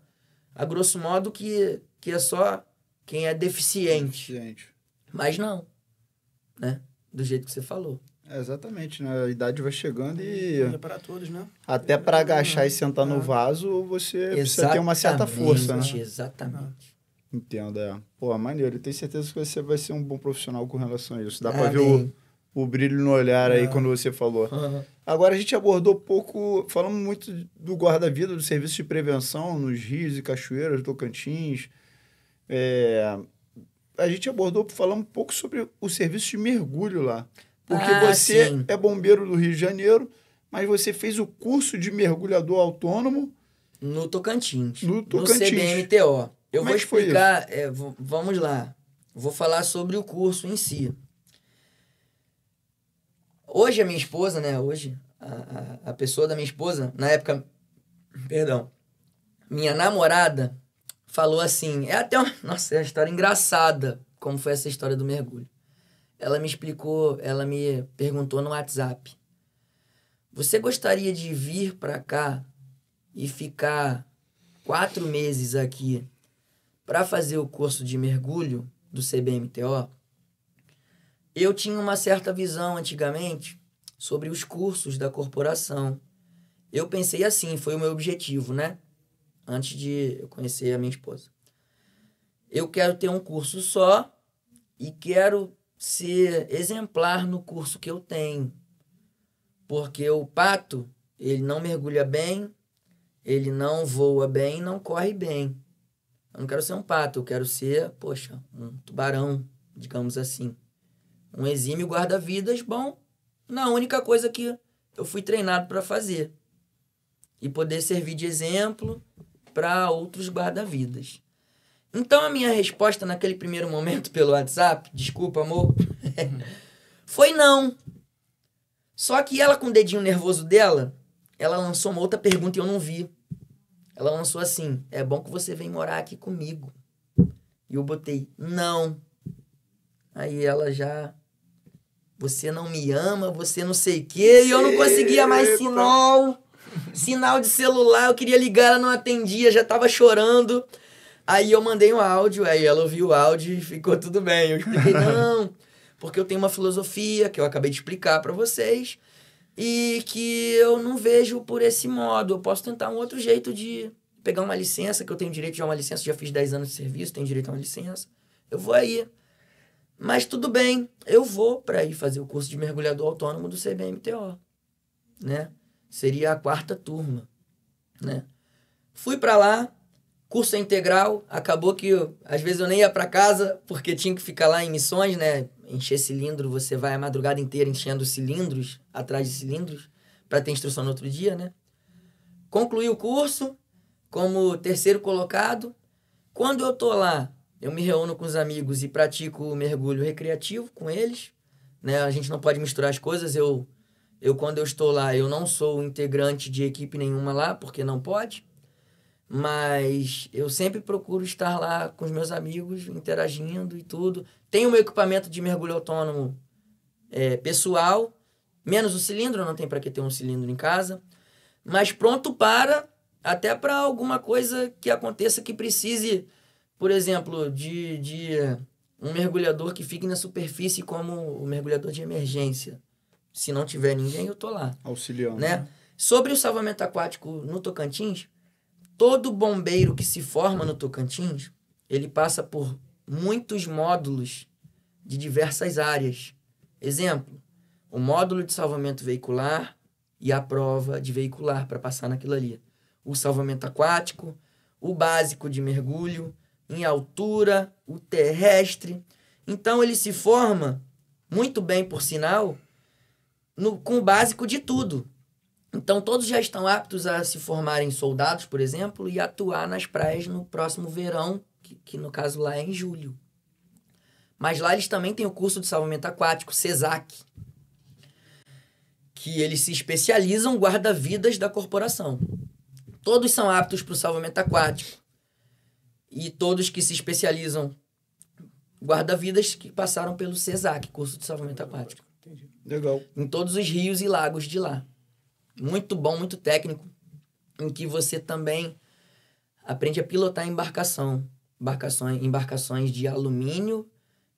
S3: a grosso modo, que é só quem é deficiente. Mas não, né? Do jeito que você falou.
S1: Exatamente, né? A idade vai chegando e...
S2: É para todos, né?
S1: Até para agachar e sentar no vaso, você precisa ter uma certa força, né?
S3: Exatamente.
S1: Entendo, Pô, maneiro. Eu tenho certeza que você vai ser um bom profissional com relação a isso. Dá para ver o brilho no olhar aí quando você falou.
S3: Uhum.
S1: Agora, a gente abordou pouco... Falamos muito do guarda-vida, do serviço de prevenção nos rios e cachoeiras do Tocantins. A gente falamos um pouco sobre o serviço de mergulho lá. Porque você é bombeiro do Rio de Janeiro, mas você fez o curso de mergulhador autônomo...
S3: No Tocantins.
S1: No
S3: CBMTO. Eu vou explicar...
S1: Foi
S3: vamos lá. Vou falar sobre o curso em si. Hoje a minha esposa, né? Hoje, a pessoa da minha esposa, na época... Perdão. Minha namorada falou assim... É uma história engraçada, como foi essa história do mergulho. Ela me explicou, ela me perguntou no WhatsApp. Você gostaria de vir para cá e ficar 4 meses aqui para fazer o curso de mergulho do CBMTO? Eu tinha uma certa visão antigamente sobre os cursos da corporação. Eu pensei assim, foi o meu objetivo, né? Antes de eu conhecer a minha esposa. Eu quero ter um curso só e quero ser exemplar no curso que eu tenho. Porque o pato, ele não mergulha bem, ele não voa bem, não corre bem. Eu não quero ser um pato, eu quero ser, um tubarão digamos assim. Um exímio guarda-vidas bom na única coisa que eu fui treinado para fazer. E poder servir de exemplo para outros guarda-vidas. Então, a minha resposta naquele primeiro momento pelo WhatsApp, desculpa, amor, foi não. Só que ela, com o dedinho nervoso dela, ela lançou uma outra pergunta e eu não vi. Ela lançou assim, é bom que você venha morar aqui comigo. E eu botei, não. Aí ela já, você não me ama, você não sei o quê, e eu não conseguia mais sinal de celular, eu queria ligar, ela não atendia, já tava chorando. Aí eu mandei um áudio, aí ela ouviu o áudio e ficou tudo bem. Eu expliquei, não, porque eu tenho uma filosofia que eu acabei de explicar para vocês e que eu não vejo por esse modo. Eu posso tentar um outro jeito de pegar uma licença, que eu tenho direito de uma licença, já fiz 10 anos de serviço, tenho direito a uma licença. Eu vou aí. Mas tudo bem, eu vou para ir fazer o curso de mergulhador autônomo do CBMTO, né? Seria a 4ª turma, né? Fui para lá. Curso integral, acabou que às vezes eu nem ia para casa porque tinha que ficar lá em missões, né? Encher cilindro, você vai a madrugada inteira enchendo cilindros, atrás de cilindros, para ter instrução no outro dia, né? Concluí o curso como 3º colocado. Quando eu tô lá, eu me reúno com os amigos e pratico o mergulho recreativo com eles, né? A gente não pode misturar as coisas. Eu quando eu estou lá, eu não sou integrante de equipe nenhuma lá, porque não pode. Mas eu sempre procuro estar lá com os meus amigos, interagindo e tudo. Tenho o meu equipamento de mergulho autônomo pessoal, menos o cilindro, não tem para que ter um cilindro em casa. Mas pronto até para alguma coisa que aconteça que precise, por exemplo, de um mergulhador que fique na superfície como o mergulhador de emergência. Se não tiver ninguém, eu tô lá.
S1: Auxiliando.
S3: Né? Sobre o salvamento aquático no Tocantins, todo bombeiro que se forma no Tocantins, ele passa por muitos módulos de diversas áreas. Exemplo, o módulo de salvamento veicular e a prova de veicular para passar naquilo ali. O salvamento aquático, o básico de mergulho, em altura, o terrestre. Então, ele se forma, muito bem por sinal, com o básico de tudo. Então, todos já estão aptos a se formarem soldados, por exemplo, e atuar nas praias no próximo verão, que no caso lá é em julho. Mas lá eles também têm o curso de salvamento aquático, CESAC, que eles se especializam guarda-vidas da corporação. Todos são aptos para o salvamento aquático. E todos que se especializam guarda-vidas que passaram pelo CESAC, curso de salvamento aquático.
S1: Entendi. Legal.
S3: Em todos os rios e lagos de lá. Muito bom, muito técnico, em que você também aprende a pilotar embarcações de alumínio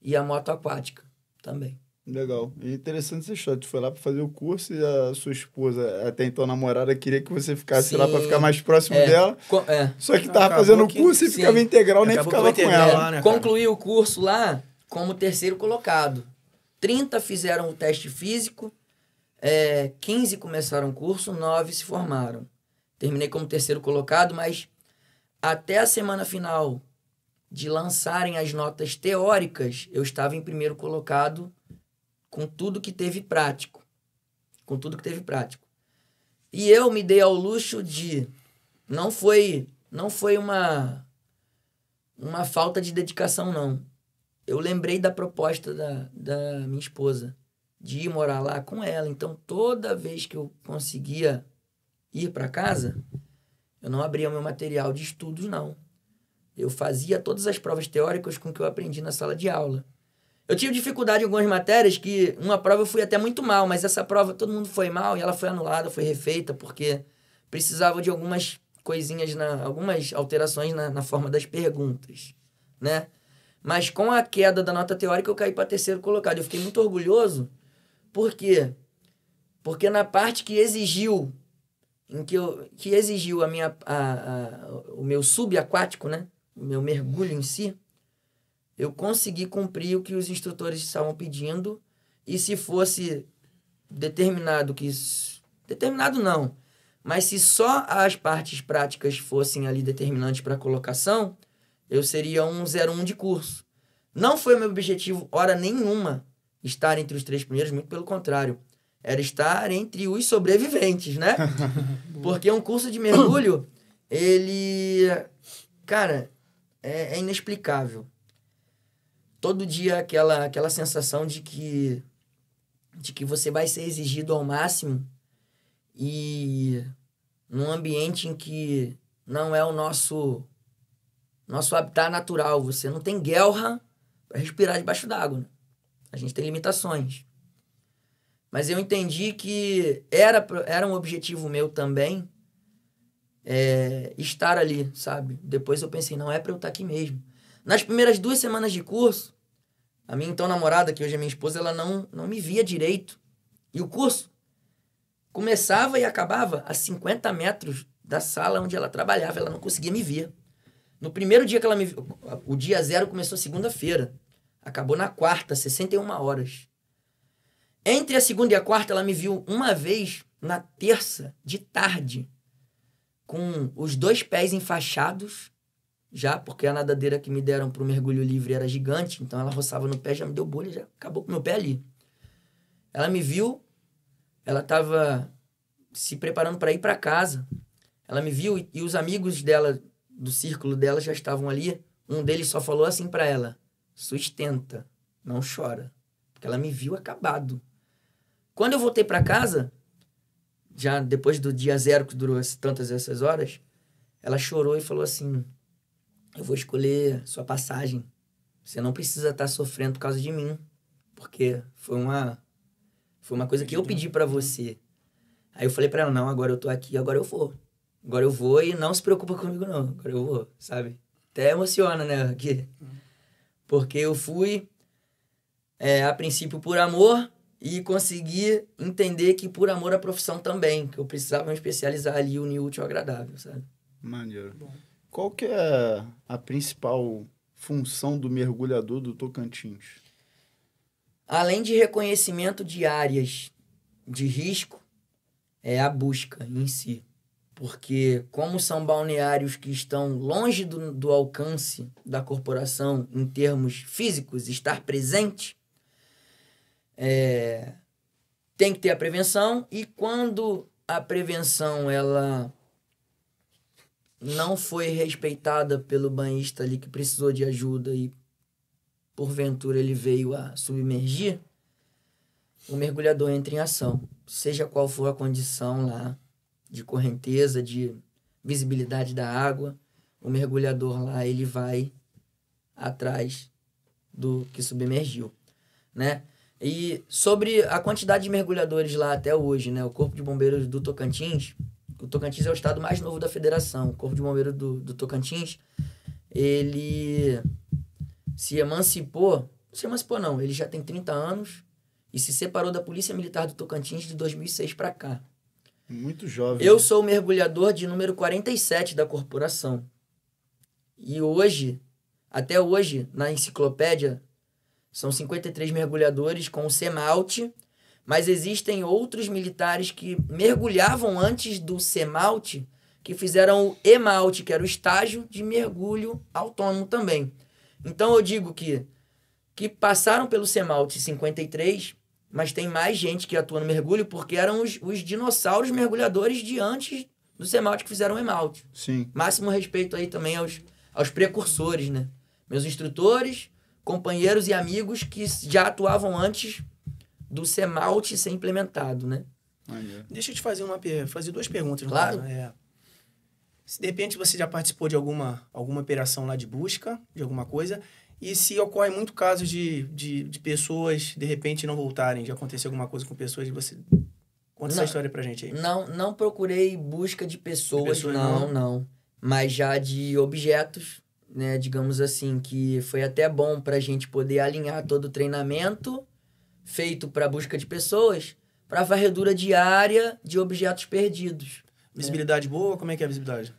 S3: e a moto aquática também.
S1: Legal. E interessante essa história. Tu foi lá para fazer o curso e a sua esposa, até então namorada, queria que você ficasse lá para ficar mais próximo dela. Só que tava fazendo o curso e ficava integral, nem ficava com ela.
S3: Lá, né, concluí o curso lá como 3º colocado. 30 fizeram o teste físico, 15 começaram o curso, 9 se formaram. Terminei como 3º colocado, mas até a semana final de lançarem as notas teóricas, eu estava em 1º colocado com tudo que teve prático. E eu me dei ao luxo de... Não foi uma falta de dedicação, não. Eu lembrei da proposta da minha esposa de ir morar lá com ela. Então, toda vez que eu conseguia ir para casa, eu não abria meu material de estudos, não. Eu fazia todas as provas teóricas com o que eu aprendi na sala de aula. Eu tive dificuldade em algumas matérias que uma prova eu fui até muito mal, mas essa prova todo mundo foi mal e ela foi anulada, foi refeita, porque precisava de algumas coisinhas, algumas alterações na forma das perguntas, né? Mas com a queda da nota teórica eu caí para 3º colocado. Eu fiquei muito orgulhoso. Por quê? Porque na parte que exigiu, o meu subaquático, né? O meu mergulho em si, eu consegui cumprir o que os instrutores estavam pedindo, e se fosse determinado não, mas se só as partes práticas fossem ali determinantes para a colocação, eu seria um 01 de curso. Não foi o meu objetivo, hora nenhuma, estar entre os 3 primeiros, muito pelo contrário. Era estar entre os sobreviventes, né? Porque um curso de mergulho, ele... Cara, é inexplicável. Todo dia aquela sensação de que você vai ser exigido ao máximo e num ambiente em que não é o nosso habitat natural. Você não tem guelra para respirar debaixo d'água, né? A gente tem limitações. Mas eu entendi que era um objetivo meu também estar ali, sabe? Depois eu pensei, não é para eu estar aqui mesmo. Nas primeiras 2 semanas de curso, a minha então namorada, que hoje é minha esposa, ela não me via direito. E o curso começava e acabava a 50 metros da sala onde ela trabalhava. Ela não conseguia me ver. No primeiro dia que ela me viu, o dia 0 começou segunda-feira. Acabou na quarta, 61 horas. Entre a segunda e a quarta, ela me viu uma vez na terça, de tarde, com os 2 pés enfaixados, já, porque a nadadeira que me deram para o mergulho livre era gigante, então ela roçava no pé, já me deu bolha, já acabou com o meu pé ali. Ela me viu, ela estava se preparando para ir para casa. Ela me viu e os amigos dela, do círculo dela, já estavam ali. Um deles só falou assim para ela: sustenta, não chora. Porque ela me viu acabado. Quando eu voltei para casa, já depois do dia 0, que durou tantas essas horas, ela chorou e falou assim: eu vou escolher sua passagem. Você não precisa estar sofrendo por causa de mim. Porque foi uma coisa que eu pedi pra você. Aí eu falei pra ela, não, agora eu tô aqui, agora eu vou. Agora eu vou e não se preocupa comigo, não. Agora eu vou, sabe? Até emociona, né? Aqui. Porque eu fui, a princípio, por amor e consegui entender que por amor à profissão também, que eu precisava me especializar ali, unir o útil ao agradável, sabe?
S1: Maneiro. Bom. Qual que é a principal função do mergulhador do Tocantins?
S3: Além de reconhecimento de áreas de risco, é a busca em si. Porque como são balneários que estão longe do alcance da corporação em termos físicos, estar presente, tem que ter a prevenção. E quando a prevenção ela não foi respeitada pelo banhista ali que precisou de ajuda e porventura ele veio a submergir, o mergulhador entra em ação. Seja qual for a condição lá, de correnteza, de visibilidade da água, o mergulhador lá, ele vai atrás do que submergiu, né? E sobre a quantidade de mergulhadores lá até hoje, né? O Corpo de Bombeiros do Tocantins, o Tocantins é o estado mais novo da federação. O Corpo de Bombeiros do Tocantins, ele se emancipou não, ele já tem 30 anos e se separou da Polícia Militar do Tocantins de 2006 para cá.
S1: Muito jovem.
S3: Eu sou o mergulhador de número 47 da corporação. E hoje, até hoje, na enciclopédia, são 53 mergulhadores com o CEMALT, mas existem outros militares que mergulhavam antes do CEMALT, que fizeram o EMALT, que era o estágio de mergulho autônomo também. Então eu digo que passaram pelo CEMALT 53, mas tem mais gente que atua no mergulho porque eram os dinossauros mergulhadores de antes do CEMALT que fizeram o EMALT.
S1: Sim.
S3: Máximo respeito aí também aos precursores, né? Meus instrutores, companheiros e amigos que já atuavam antes do CEMALT ser implementado, né?
S2: Deixa eu te fazer 2 perguntas.
S3: Claro.
S2: Se de repente você já participou de alguma operação lá de busca, de alguma coisa, e se ocorre muito casos de pessoas, de repente, não voltarem, já aconteceu alguma coisa com pessoas, você... Conta essa história pra gente aí.
S3: Não procurei busca de pessoas, não. Mas já de objetos, né, digamos assim, que foi até bom pra gente poder alinhar todo o treinamento feito para busca de pessoas para varredura diária de objetos perdidos.
S2: Visibilidade boa? Como é que é a visibilidade?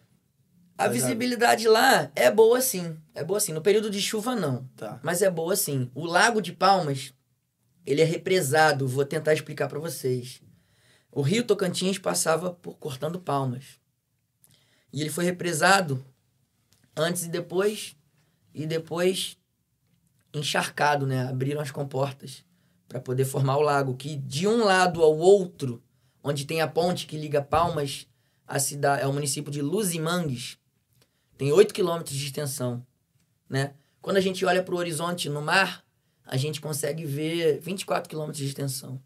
S3: A visibilidade lá é boa sim. No período de chuva, não.
S2: Tá.
S3: Mas é boa sim. O Lago de Palmas, ele é represado. Vou tentar explicar para vocês. O Rio Tocantins passava por Cortando Palmas. E ele foi represado antes e depois encharcado, né? Abriram as comportas para poder formar o lago, que de um lado ao outro, onde tem a ponte que liga Palmas, é o município de Luzimangues, tem 8 quilômetros de extensão, né? Quando a gente olha para o horizonte no mar, a gente consegue ver 24 quilômetros de extensão.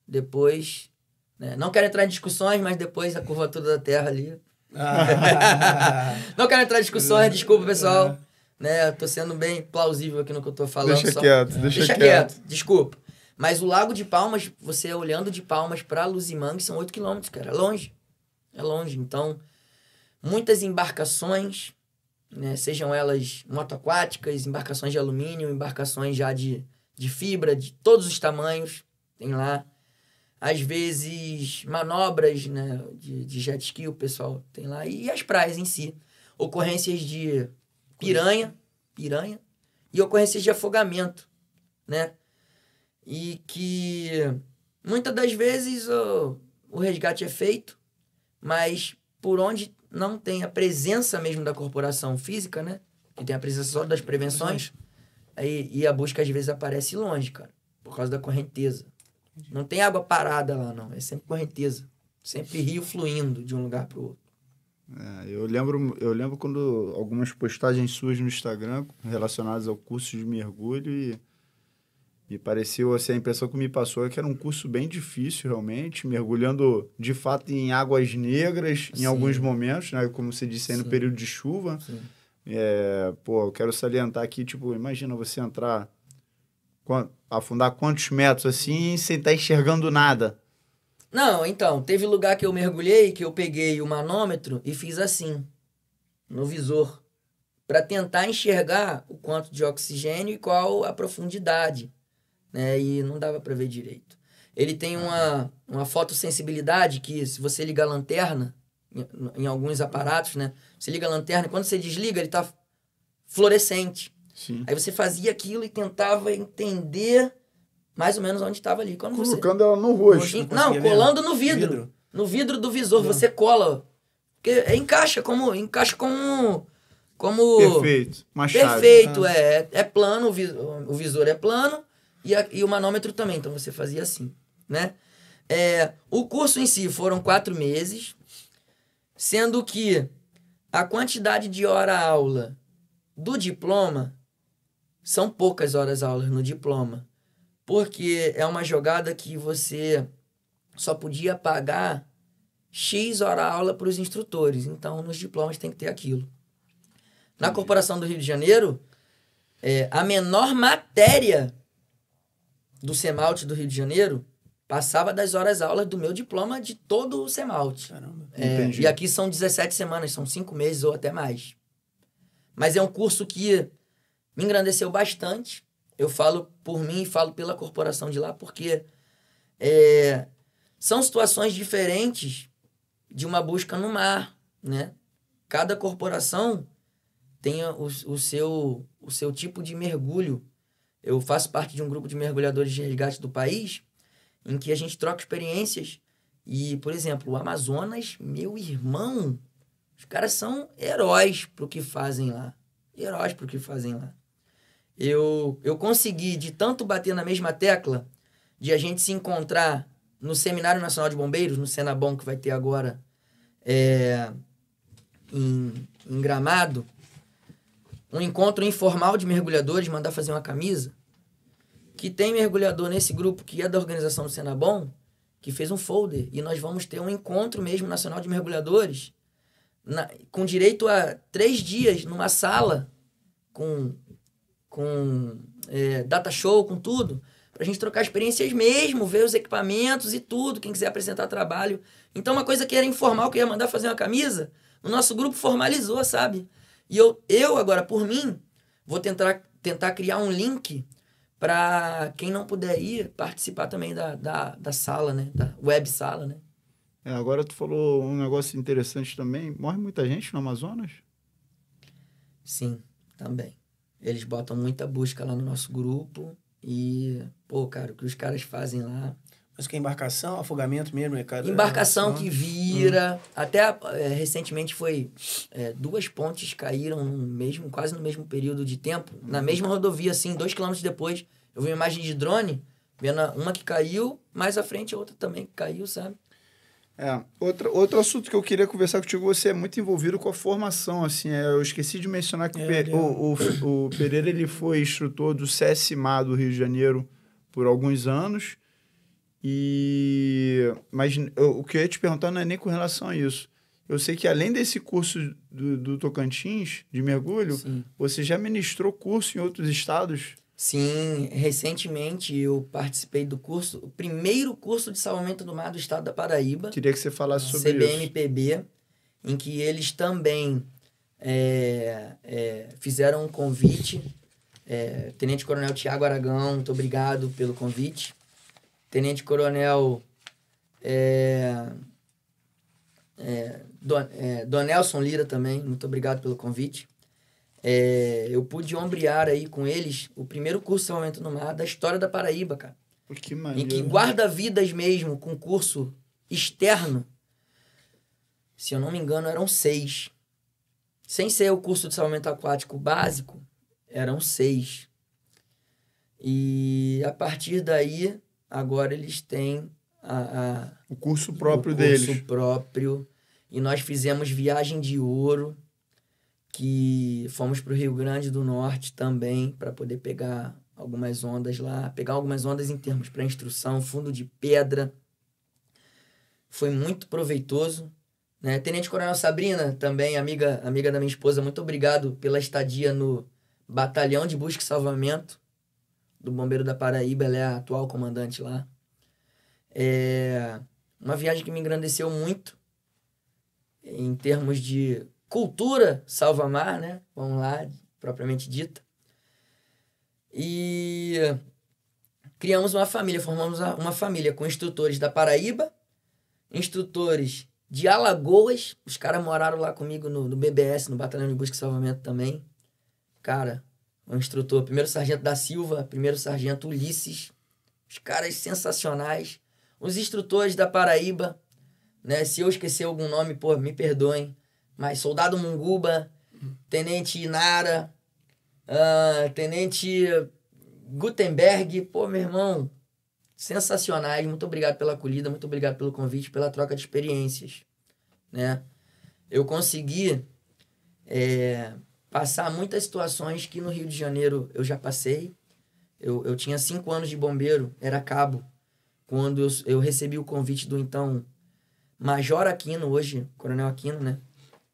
S3: Depois, né? Não quero entrar em discussões, mas depois a curvatura da Terra ali. Não quero entrar em discussões, desculpa, pessoal. Né? Eu tô sendo bem plausível aqui no que eu tô falando.
S1: Deixa quieto.
S3: Desculpa. Mas o Lago de Palmas, você olhando de Palmas para Luzimangues, são 8 quilômetros, cara. É longe. É longe. Então, muitas embarcações, né? Sejam elas motoaquáticas, embarcações de alumínio, embarcações já de fibra, de todos os tamanhos, tem lá. Às vezes, manobras, né? de jet ski, o pessoal tem lá. E as praias em si. Ocorrências de piranha, e ocorrências de afogamento, né? E que muitas das vezes o resgate é feito, mas por onde não tem a presença mesmo da corporação física, né? Que tem a presença só das prevenções, e a busca às vezes aparece longe, cara, por causa da correnteza. Não tem água parada lá, não. É sempre correnteza. Sempre rio fluindo de um lugar para o outro.
S1: Eu lembro quando algumas postagens surgem no Instagram relacionadas ao curso de mergulho e me pareceu, assim, a impressão que me passou é que era um curso bem difícil, realmente, mergulhando, de fato, em águas negras em alguns momentos, né? Como você disse aí, no período de chuva.
S3: Sim.
S1: Eu quero salientar aqui, tipo, imagina você entrar, afundar quantos metros, assim, sem estar enxergando nada.
S3: Não, então, teve lugar que eu mergulhei, que eu peguei o manômetro e fiz assim, no visor, para tentar enxergar o quanto de oxigênio e qual a profundidade, né? E não dava para ver direito. Ele tem uma fotossensibilidade que, se você liga a lanterna, em alguns aparatos, né? Você liga a lanterna e quando você desliga, ele tá fluorescente.
S1: Sim.
S3: Aí você fazia aquilo e tentava entender mais ou menos onde estava ali.
S1: Colocando ela no rosto.
S3: Não, colando no vidro. No vidro do visor. Você cola. Porque encaixa como
S1: Perfeito. Uma chave.
S3: Perfeito. É plano, o visor é plano e o manômetro também. Então você fazia assim, né? O curso em si foram 4 meses, sendo que a quantidade de hora-aula do diploma são poucas horas-aulas no diploma. Porque é uma jogada que você só podia pagar X hora-aula para os instrutores. Então, nos diplomas tem que ter aquilo. Na Corporação do Rio de Janeiro, a menor matéria do CEMALT do Rio de Janeiro passava das horas-aulas do meu diploma de todo o CEMALT.
S2: Caramba.
S3: E aqui são 17 semanas, são 5 meses ou até mais. Mas é um curso que me engrandeceu bastante. Eu falo por mim e falo pela corporação de lá, porque são situações diferentes de uma busca no mar, né? Cada corporação tem o seu tipo de mergulho. Eu faço parte de um grupo de mergulhadores de resgate do país, em que a gente troca experiências. E, por exemplo, o Amazonas, meu irmão, os caras são heróis pro que fazem lá. Heróis pro que fazem lá. Eu consegui, de tanto bater na mesma tecla, de a gente se encontrar no Seminário Nacional de Bombeiros, no Senabom, que vai ter agora em Gramado, um encontro informal de mergulhadores, mandar fazer uma camisa, que tem mergulhador nesse grupo que é da organização do Senabom, que fez um folder, e nós vamos ter um encontro mesmo nacional de mergulhadores, com direito a 3 dias numa sala, com data show, com tudo, pra gente trocar experiências mesmo, ver os equipamentos e tudo, quem quiser apresentar trabalho. Então, uma coisa que era informal, que eu ia mandar fazer uma camisa, o nosso grupo formalizou, sabe? E eu agora, por mim, vou tentar criar um link para quem não puder ir, participar também da sala, né? Da web sala, né?
S1: Agora tu falou um negócio interessante também. Morre muita gente no Amazonas?
S3: Sim, também. Eles botam muita busca lá no nosso grupo e, cara, o que os caras fazem lá...
S2: Mas que é embarcação, afogamento mesmo, né, cara?
S3: Embarcação que vira. Até recentemente foi... 2 pontes caíram quase no mesmo período de tempo. Na mesma rodovia, assim, 2 quilômetros depois. Eu vi uma imagem de drone, vendo uma que caiu, mais à frente a outra também que caiu, sabe?
S1: Outro assunto que eu queria conversar contigo, você é muito envolvido com a formação, assim, eu esqueci de mencionar que o Pereira, ele foi instrutor do CSMA do Rio de Janeiro por alguns anos, mas o que eu ia te perguntar não é nem com relação a isso. Eu sei que além desse curso do Tocantins, de mergulho,
S3: Sim.
S1: Você já ministrou curso em outros estados?
S3: Sim, recentemente eu participei do curso, o primeiro curso de salvamento do mar do estado da Paraíba.
S1: Queria que você falasse sobre isso.
S3: CBMPB, em que eles também fizeram um convite. Tenente Coronel Tiago Aragão, muito obrigado pelo convite. Tenente Coronel Donelson Lira também, muito obrigado pelo convite. Eu pude ombrear aí com eles o primeiro curso de salvamento no mar da história da Paraíba, cara.
S1: Que maneiro.
S3: Em que guarda-vidas mesmo, com curso externo, se eu não me engano, eram 6. Sem ser o curso de salvamento aquático básico, eram 6. E a partir daí, agora eles têm
S1: o curso próprio deles.
S3: O curso próprio. E nós fizemos viagem de ouro, que fomos para o Rio Grande do Norte também, para poder pegar algumas ondas lá. Pegar algumas ondas em termos para instrução, fundo de pedra. Foi muito proveitoso. Né? Tenente Coronel Sabrina, também amiga da minha esposa, muito obrigado pela estadia no Batalhão de Busca e Salvamento do Bombeiro da Paraíba. Ela é a atual comandante lá. Uma viagem que me engrandeceu muito em termos de cultura salva-mar, né? Vamos lá, propriamente dita. E criamos uma família, formamos uma família com instrutores da Paraíba, instrutores de Alagoas. Os caras moraram lá comigo no BBS, no Batalhão de Busca e Salvamento também. Cara, um instrutor, primeiro sargento da Silva, primeiro sargento Ulisses. Os caras sensacionais. Os instrutores da Paraíba, né? Se eu esquecer algum nome, pô, me perdoem. Mas Soldado Munguba, Tenente Inara, Tenente Gutenberg, pô, meu irmão, sensacionais. Muito obrigado pela acolhida, muito obrigado pelo convite, pela troca de experiências, né? Eu consegui passar muitas situações que no Rio de Janeiro eu já passei. Eu tinha 5 anos de bombeiro, era cabo, quando eu recebi o convite do então Major Aquino, hoje Coronel Aquino, né?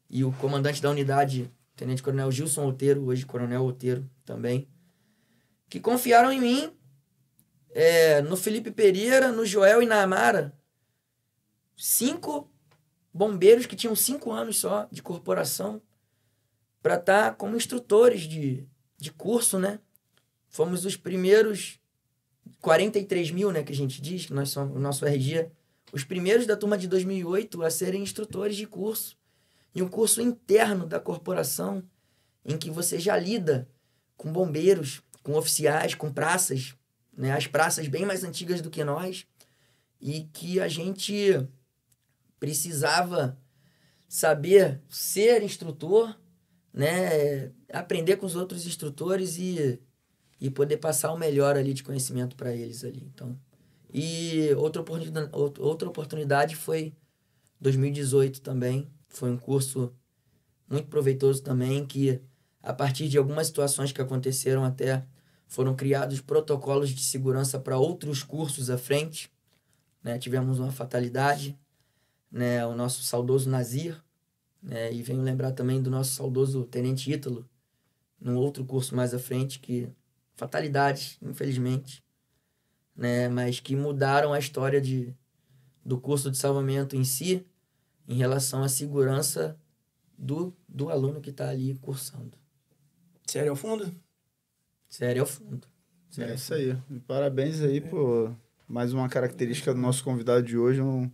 S3: E o comandante da unidade, Tenente Coronel Gilson Outeiro, hoje Coronel Outeiro também, que confiaram em mim, no Felipe Pereira, no Joel e na Amara. 5 bombeiros que tinham 5 anos só de corporação para estar como instrutores de curso, né? Fomos os primeiros 43 mil, né, que a gente diz, que nós somos o nosso RG, os primeiros da turma de 2008 a serem instrutores de curso. E um curso interno da corporação, em que você já lida com bombeiros, com oficiais, com praças, né? As praças bem mais antigas do que nós, e que a gente precisava saber ser instrutor, né? Aprender com os outros instrutores e poder passar o melhor ali de conhecimento para eles ali. Então, e outra oportunidade foi 2018 também. Foi um curso muito proveitoso também, que a partir de algumas situações que aconteceram até foram criados protocolos de segurança para outros cursos à frente, né? Tivemos uma fatalidade, né? O nosso saudoso Nazir, né? E venho lembrar também do nosso saudoso Tenente Ítalo, num outro curso mais à frente, que fatalidades, infelizmente, né? Mas que mudaram a história do curso de salvamento em si, em relação à segurança do aluno que está ali cursando.
S2: Sério ao fundo?
S3: Sério ao fundo.
S1: É isso aí. Parabéns aí por mais uma característica do nosso convidado de hoje, um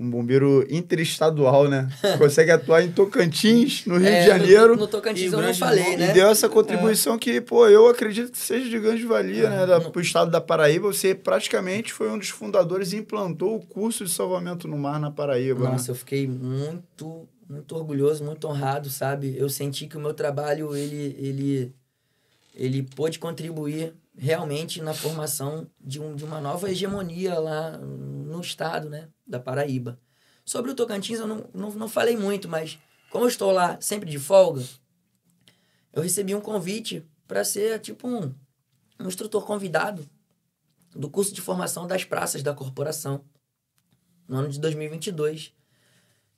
S1: um bombeiro interestadual, né? Consegue atuar em Tocantins, no Rio de Janeiro.
S3: No Tocantins eu não falei, né?
S1: E deu essa contribuição que, pô, eu acredito que seja de grande valia, né? Pro estado da Paraíba, você praticamente foi um dos fundadores e implantou o curso de salvamento no mar na Paraíba.
S3: Nossa,
S1: né?
S3: eu fiquei muito orgulhoso, muito honrado, sabe? Eu senti que o meu trabalho, ele pôde contribuir realmente na formação de uma nova hegemonia lá no estado, né, da Paraíba. Sobre o Tocantins, eu não falei muito, mas como eu estou lá sempre de folga, eu recebi um convite para ser tipo um instrutor convidado do curso de formação das praças da corporação, no ano de 2022.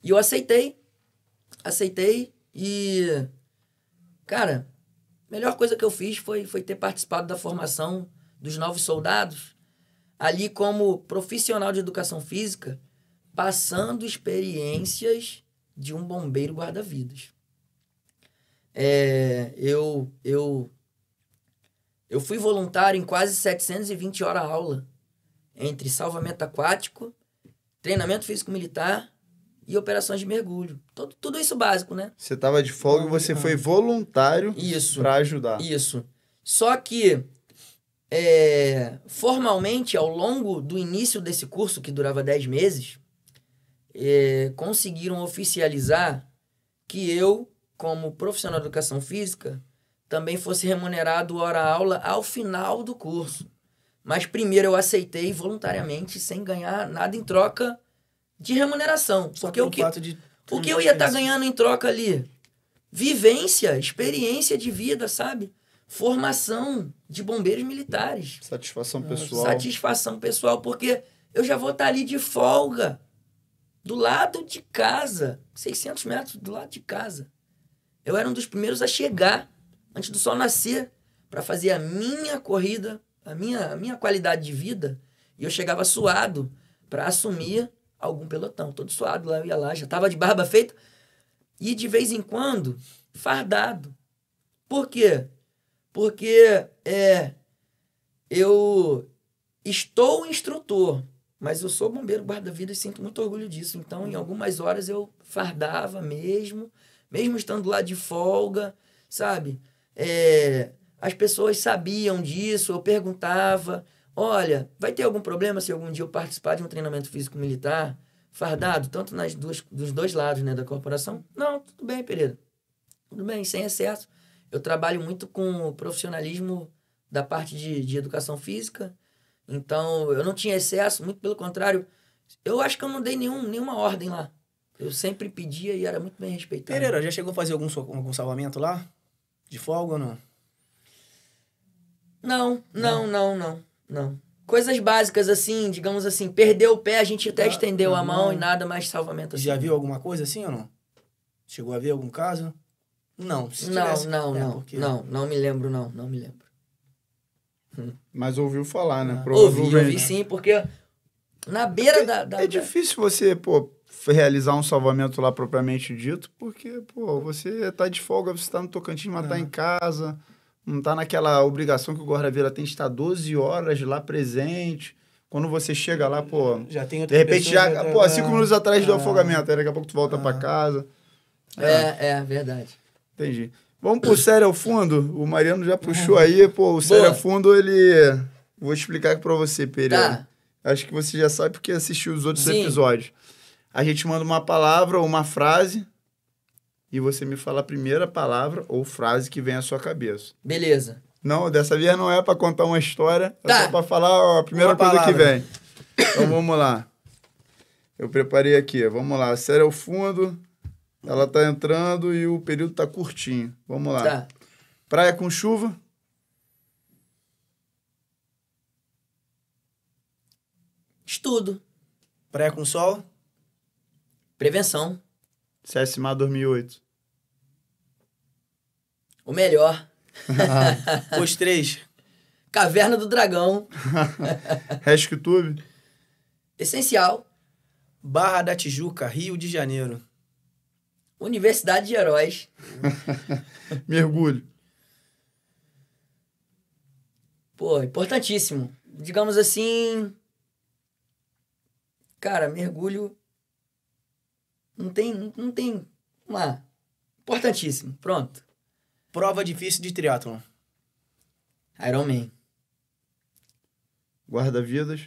S3: E eu aceitei e, cara, a melhor coisa que eu fiz foi ter participado da formação dos novos soldados, ali como profissional de educação física, passando experiências de um bombeiro guarda-vidas. Eu fui voluntário em quase 720 horas aula, entre salvamento aquático, treinamento físico-militar e operações de mergulho. Tudo isso básico, né?
S1: Você estava de folga e você foi voluntário para ajudar.
S3: Isso. Só que, formalmente, ao longo do início desse curso, que durava 10 meses, conseguiram oficializar que eu, como profissional de educação física, também fosse remunerado hora-aula ao final do curso. Mas primeiro eu aceitei voluntariamente, sem ganhar nada em troca de remuneração. Porque o que eu ia estar ganhando em troca ali? Vivência, experiência de vida, sabe? Formação de bombeiros militares.
S1: Satisfação pessoal.
S3: Satisfação pessoal, porque eu já vou estar ali de folga, do lado de casa, 600 metros do lado de casa. Eu era um dos primeiros a chegar, antes do sol nascer, para fazer a minha corrida, a minha qualidade de vida, e eu chegava suado para assumir algum pelotão. Todo suado lá, eu ia lá, já estava de barba feita, e de vez em quando, fardado. Por quê? Porque eu estou instrutor, mas eu sou bombeiro guarda-vida e sinto muito orgulho disso. Então, em algumas horas eu fardava mesmo estando lá de folga, sabe? As pessoas sabiam disso, eu perguntava, olha, vai ter algum problema se algum dia eu participar de um treinamento físico-militar fardado, tanto dos dois lados, né, da corporação? Não, tudo bem, Pereira. Tudo bem, sem excesso. Eu trabalho muito com o profissionalismo da parte de educação física, então eu não tinha excesso, muito pelo contrário. Eu acho que eu não dei nenhuma ordem lá. Eu sempre pedia e era muito bem respeitado.
S2: Pereira, já chegou a fazer algum salvamento lá? De folga ou não?
S3: Não. Coisas básicas assim, digamos assim, perdeu o pé, a gente até estendeu a mão e nada mais salvamento assim.
S2: Já viu alguma coisa assim ou não? Chegou a ver algum caso? Não.
S3: Não me lembro, não me lembro.
S1: Mas ouviu falar, né?
S3: Ouvi sim, porque na beira da...
S1: É difícil você, realizar um salvamento lá propriamente dito, porque, você tá de folga, você tá no Tocantins, mas tá em casa, não tá naquela obrigação que o guarda-vida tem de estar 12 horas lá presente. Quando você chega lá,
S2: já tem
S1: de repente já 5 minutos atrás do afogamento, aí daqui a pouco tu volta pra casa.
S3: Verdade.
S1: Entendi. Vamos pro sério ao fundo? O Mariano já puxou aí, o sério ao fundo, vou explicar aqui pra você, Pereira.
S3: Tá.
S1: Acho que você já sabe porque assistiu os outros episódios. A gente manda uma palavra ou uma frase e você me fala a primeira palavra ou frase que vem à sua cabeça.
S3: Beleza.
S1: Não, dessa vez não é pra contar uma história, é só pra falar a primeira coisa que vem. Então vamos lá. Eu preparei aqui, vamos lá. Sério ao fundo, ela tá entrando e o período tá curtinho. Vamos lá.
S3: Tá.
S1: Praia com chuva.
S3: Estudo.
S2: Praia com sol.
S3: Prevenção.
S1: CSMA 2008.
S3: O melhor.
S2: Os 3.
S3: Caverna do Dragão.
S1: RescuTube.
S3: Essencial.
S2: Barra da Tijuca, Rio de Janeiro.
S3: Universidade de Heróis.
S1: Mergulho.
S3: Importantíssimo. Digamos assim... Cara, mergulho Não tem... Vamos lá. Importantíssimo. Pronto.
S2: Prova difícil de triatlon.
S3: Ironman.
S1: Guarda-vidas.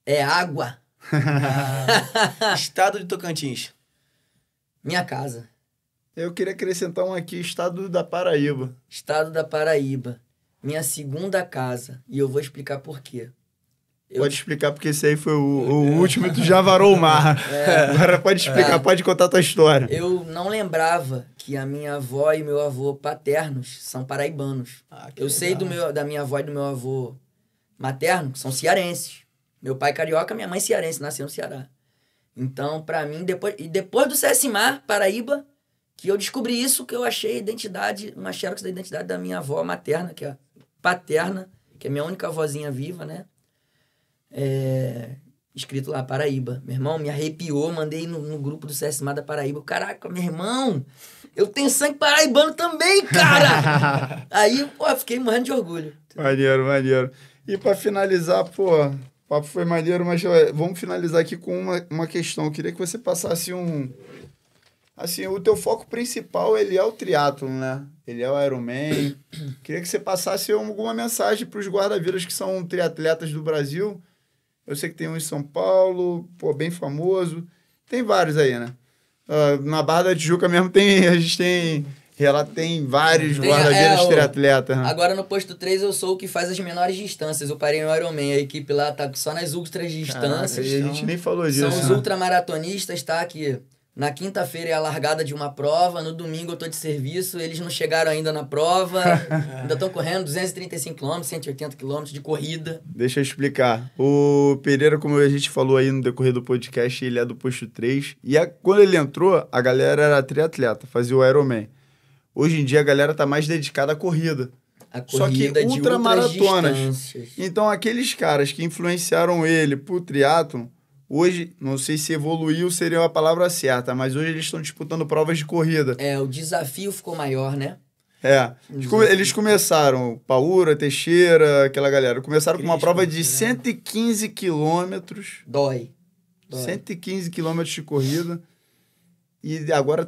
S3: É água.
S2: Estado de Tocantins.
S3: Minha casa.
S1: Eu queria acrescentar um aqui, estado da Paraíba.
S3: Estado da Paraíba. Minha segunda casa. E eu vou explicar por quê.
S1: Pode explicar, porque esse aí foi o último e tu já varou o mar. Agora pode explicar, pode contar a tua história.
S3: Eu não lembrava que a minha avó e meu avô paternos são paraibanos. Eu sei da minha avó e do meu avô materno, que são cearenses. Meu pai carioca, minha mãe cearense, nasceu no Ceará. Então, pra mim, depois do CSMAR, Paraíba, que eu descobri isso, que eu achei a identidade, uma xerox da identidade da minha avó materna, que é paterna, que é minha única avózinha viva, né? Escrito lá, Paraíba. Meu irmão, me arrepiou, mandei no grupo do CSMAR da Paraíba. Caraca, meu irmão, eu tenho sangue paraibano também, cara! Aí, pô, fiquei morrendo de orgulho.
S1: Maneiro, maneiro. E pra finalizar, pô, o papo foi maneiro, mas vamos finalizar aqui com uma questão. Eu queria que você passasse assim, o teu foco principal, ele é o triatlon, né? Ele é o Ironman. Queria que você passasse alguma mensagem para os guarda-vidas que são triatletas do Brasil. Eu sei que tem um em São Paulo, pô, bem famoso. Tem vários aí, né? Na Barra da Tijuca mesmo tem vários guarda-vidas triatletas. Né?
S3: Agora no posto 3 eu sou o que faz as menores distâncias. Eu parei no Ironman, a equipe lá tá só nas ultras distâncias.
S1: Caraca, a gente nem falou disso.
S3: São os ultramaratonistas, tá? Que na quinta-feira é a largada de uma prova, no domingo eu tô de serviço, eles não chegaram ainda na prova, ainda estão correndo 235 km, 180 km de corrida.
S1: Deixa eu explicar. O Pereira, como a gente falou aí no decorrer do podcast, ele é do posto 3. E quando ele entrou, a galera era triatleta, fazia o Ironman. Hoje em dia a galera tá mais dedicada à corrida. Só que ultramaratonas. Então aqueles caras que influenciaram ele pro triatlon, hoje, não sei se evoluiu seria a palavra certa, mas hoje eles estão disputando provas de corrida.
S3: O desafio ficou maior, né?
S1: Eles começaram, Paura, Teixeira, aquela galera, começaram com uma prova de 115 quilômetros.
S3: Dói.
S1: 115 quilômetros de corrida. E agora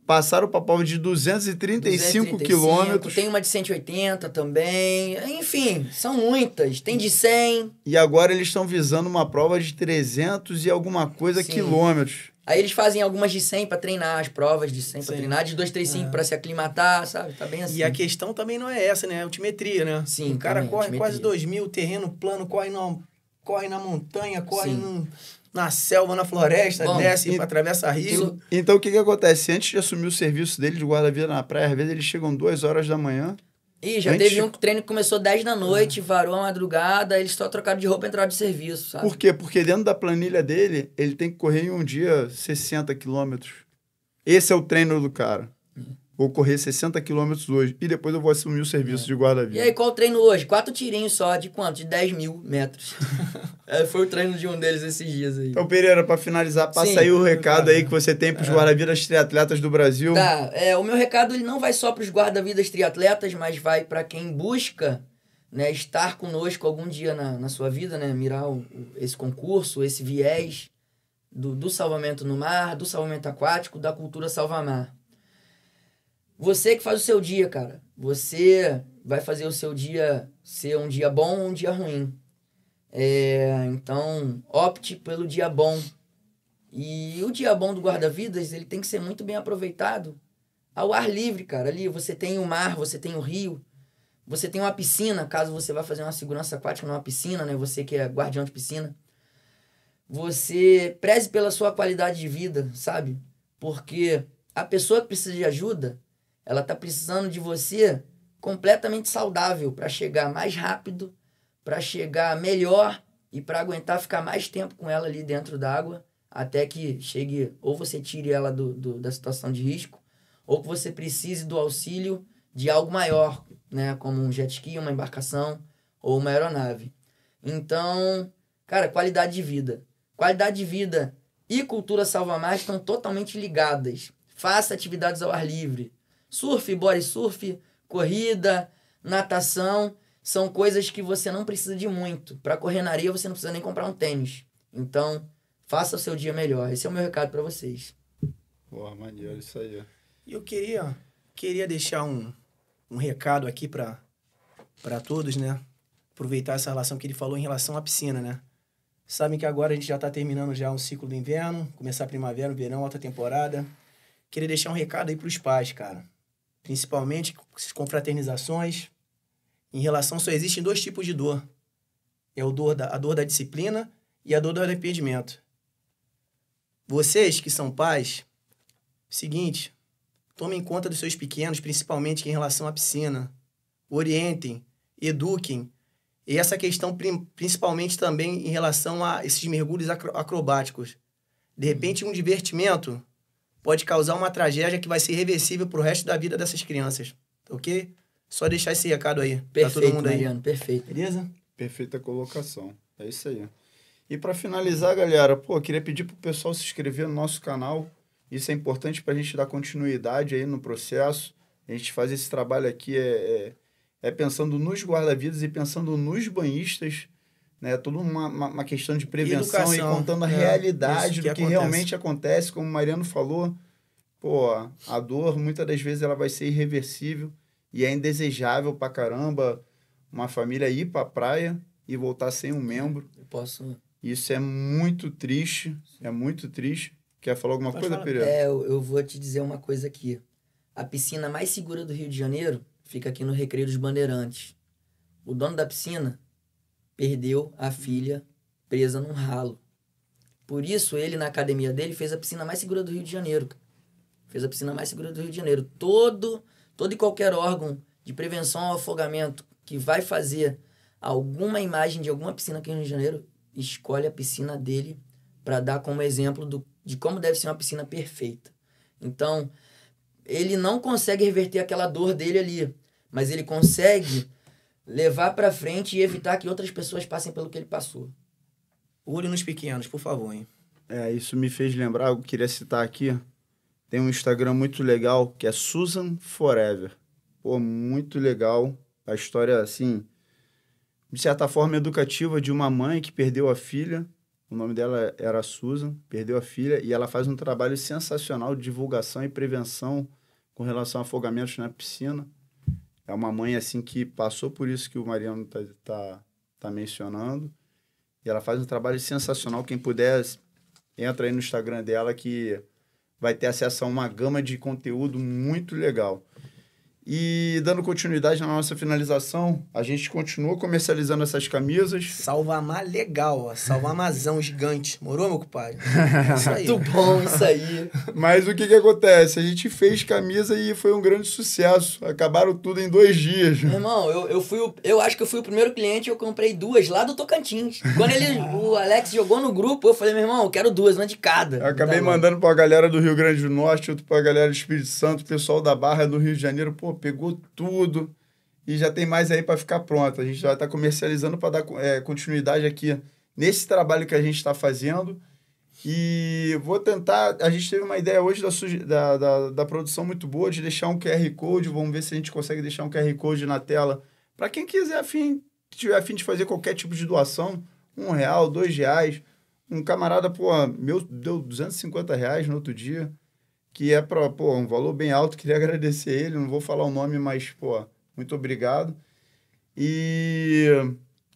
S1: passaram para a prova de 235 quilômetros.
S3: Tem uma de 180 também. Enfim, são muitas. Tem de 100.
S1: E agora eles estão visando uma prova de 300 e alguma coisa quilômetros.
S3: Aí eles fazem algumas de 100 para treinar, as provas de 100 para treinar, de 235 para se aclimatar, sabe? Tá bem assim.
S2: E a questão também não é essa, né? É altimetria, né?
S3: Sim,
S2: o cara corre quase 2.000, terreno plano, corre na montanha, corre na selva, na floresta, desce, atravessa rio.
S1: Então, o que acontece? Antes de assumir o serviço dele de guarda-vida na praia, às vezes eles chegam 2 horas da manhã.
S3: Teve um treino que começou 10 da noite, varou a madrugada, eles só trocaram de roupa e entraram de serviço, sabe?
S1: Por quê? Porque dentro da planilha dele, ele tem que correr em um dia 60 quilômetros. Esse é o treino do cara. Vou correr 60 quilômetros hoje e depois eu vou assumir o serviço de guarda-vida.
S3: E aí, qual o treino hoje? 4 tirinhos só, de quanto? De 10.000 metros. Foi o treino de um deles esses dias aí.
S1: Então, Pereira, para finalizar, passa aí o recado aí que você tem para os guarda-vidas triatletas do Brasil.
S3: Tá, o meu recado ele não vai só para os guarda-vidas triatletas, mas vai para quem busca, né, estar conosco algum dia na sua vida, né, mirar esse concurso, esse viés do salvamento no mar, do salvamento aquático, da cultura salva-mar. Você que faz o seu dia, cara. Você vai fazer o seu dia ser um dia bom ou um dia ruim. Então, opte pelo dia bom. E o dia bom do guarda-vidas, ele tem que ser muito bem aproveitado ao ar livre, cara. Ali você tem o mar, você tem o rio, você tem uma piscina, caso você vá fazer uma segurança aquática numa piscina, né? Você que é guardião de piscina. Você preze pela sua qualidade de vida, sabe? Porque a pessoa que precisa de ajuda, ela tá precisando de você completamente saudável para chegar mais rápido, para chegar melhor e para aguentar ficar mais tempo com ela ali dentro d'água, até que chegue, ou você tire ela da situação de risco, ou que você precise do auxílio de algo maior, né? Como um jet ski, uma embarcação ou uma aeronave. Então, cara, qualidade de vida. Qualidade de vida e cultura salva-mar estão totalmente ligadas. Faça atividades ao ar livre. Surf, body surf, corrida, natação, são coisas que você não precisa de muito. Para correr na areia, você não precisa nem comprar um tênis. Então, faça o seu dia melhor. Esse é o meu recado para vocês.
S1: Porra, maneiro, isso aí.
S2: E eu queria deixar um recado aqui para todos, né? Aproveitar essa relação que ele falou em relação à piscina, né? Sabem que agora a gente já está terminando já um ciclo do inverno, começar a primavera, verão, alta temporada. Queria deixar um recado aí para os pais, cara. Principalmente com fraternizações. Em relação, só existem 2 tipos de dor. É a dor da disciplina e a dor do arrependimento. Vocês que são pais, seguinte, tomem conta dos seus pequenos, principalmente em relação à piscina. Orientem, eduquem. E essa questão, principalmente também em relação a esses mergulhos acrobáticos. De repente, um divertimento pode causar uma tragédia que vai ser irreversível pro resto da vida dessas crianças. Ok? Só deixar esse recado aí.
S3: Perfeito,
S2: pra todo mundo aí.
S3: Mariano, perfeito.
S2: Beleza?
S1: Perfeita colocação. É isso aí. E para finalizar, galera, queria pedir pro pessoal se inscrever no nosso canal. Isso é importante pra gente dar continuidade aí no processo. A gente faz esse trabalho aqui pensando nos guarda-vidas e pensando nos banhistas, né? Toda uma questão de prevenção e contando a realidade do que realmente acontece, como o Mariano falou. A dor, muitas das vezes, ela vai ser irreversível e é indesejável pra caramba uma família ir pra praia e voltar sem um membro. Isso é muito triste, Quer falar alguma coisa, Pereira?
S3: Eu vou te dizer uma coisa aqui. A piscina mais segura do Rio de Janeiro fica aqui no Recreio dos Bandeirantes. O dono da piscina perdeu a filha presa num ralo. Por isso, ele, na academia dele, fez a piscina mais segura do Rio de Janeiro. Todo e qualquer órgão de prevenção ao afogamento que vai fazer alguma imagem de alguma piscina aqui no Rio de Janeiro, escolhe a piscina dele para dar como exemplo de como deve ser uma piscina perfeita. Então, ele não consegue reverter aquela dor dele ali, mas ele consegue levar para frente e evitar que outras pessoas passem pelo que ele passou.
S2: Olho nos pequenos, por favor, hein?
S1: Isso me fez lembrar, eu queria citar aqui, tem um Instagram muito legal, que é Susan Forever. Muito legal. A história, assim, de certa forma educativa, de uma mãe que perdeu a filha. O nome dela era Susan, perdeu a filha, e ela faz um trabalho sensacional de divulgação e prevenção com relação a afogamentos na piscina. É uma mãe, assim, que passou por isso que o Mariano tá mencionando. E ela faz um trabalho sensacional. Quem puder, entra aí no Instagram dela, que vai ter acesso a uma gama de conteúdo muito legal. E dando continuidade na nossa finalização, a gente continua comercializando essas camisas.
S2: Salvamar legal, ó. Salvamazão gigante. Morou, meu compadre?
S3: Isso aí. Muito bom isso aí.
S1: Mas o que acontece? A gente fez camisa e foi um grande sucesso. Acabaram tudo em 2 dias.
S3: Meu irmão, eu acho que eu fui o primeiro cliente e eu comprei 2 lá do Tocantins. Quando o Alex jogou no grupo, eu falei, meu irmão, eu quero 2, uma de cada.
S1: Eu acabei mandando pra galera do Rio Grande do Norte, outro pra galera do Espírito Santo, o pessoal da Barra do Rio de Janeiro, pegou tudo e já tem mais aí para ficar pronto. A gente já está comercializando para dar continuidade aqui nesse trabalho que a gente está fazendo. E vou tentar... A gente teve uma ideia hoje da produção muito boa de deixar um QR Code. Vamos ver se a gente consegue deixar um QR Code na tela para quem tiver afim de fazer qualquer tipo de doação. R$1, R$2. Um camarada, meu, deu R$250 no outro dia, que é para, um valor bem alto. Queria agradecer ele, não vou falar o nome, mas, muito obrigado. E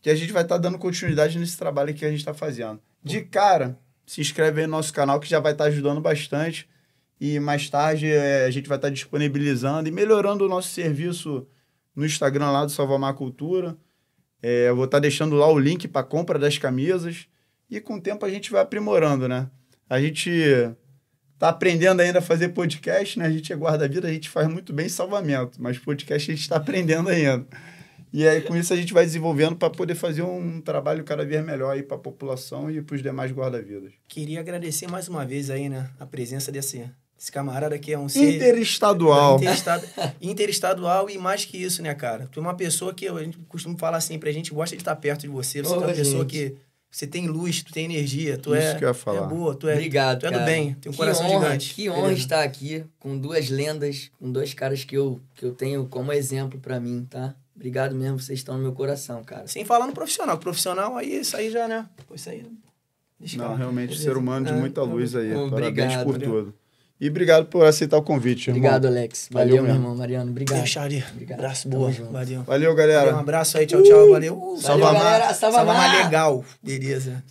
S1: que a gente vai estar dando continuidade nesse trabalho que a gente está fazendo. De cara, se inscreve aí no nosso canal, que já vai estar ajudando bastante. E mais tarde a gente vai estar disponibilizando e melhorando o nosso serviço no Instagram lá do Salvamar Cultura. Eu vou estar deixando lá o link para compra das camisas. E com o tempo a gente vai aprimorando, né? A gente tá aprendendo ainda a fazer podcast, né? A gente é guarda-vida, a gente faz muito bem salvamento, mas podcast a gente está aprendendo ainda. E aí, com isso, a gente vai desenvolvendo para poder fazer um trabalho cada vez melhor aí para a população e para os demais guarda-vidas.
S2: Queria agradecer mais uma vez aí, né? A presença desse camarada que é um ser...
S1: Interestadual.
S2: Interestadual e mais que isso, né, cara? Tu é uma pessoa que a gente costuma falar sempre, a gente gosta de estar perto de você. Você é uma pessoa que... Você tem luz, tu tem energia, tu
S1: Isso que eu ia falar.
S2: É boa,
S3: Obrigado,
S2: tu é do bem, tem um coração gigante.
S3: Que honra estar aqui com 2 lendas, com 2 caras que eu tenho como exemplo pra mim, tá? Obrigado mesmo, vocês estão no meu coração, cara.
S2: Sem falar no profissional. Profissional, aí, isso aí já, né? Isso aí
S1: Não, realmente, ser humano de muita luz aí.
S3: Obrigado.
S1: Parabéns por tudo. E obrigado por aceitar o convite, irmão.
S3: Obrigado, Alex. Valeu, meu irmão, Mariano. Obrigado.
S2: Xari. Abraço, boa. Valeu.
S1: Valeu, galera.
S2: Um abraço aí, tchau, tchau. Valeu.
S1: Salva
S3: galera.
S2: Salva mais legal. Beleza.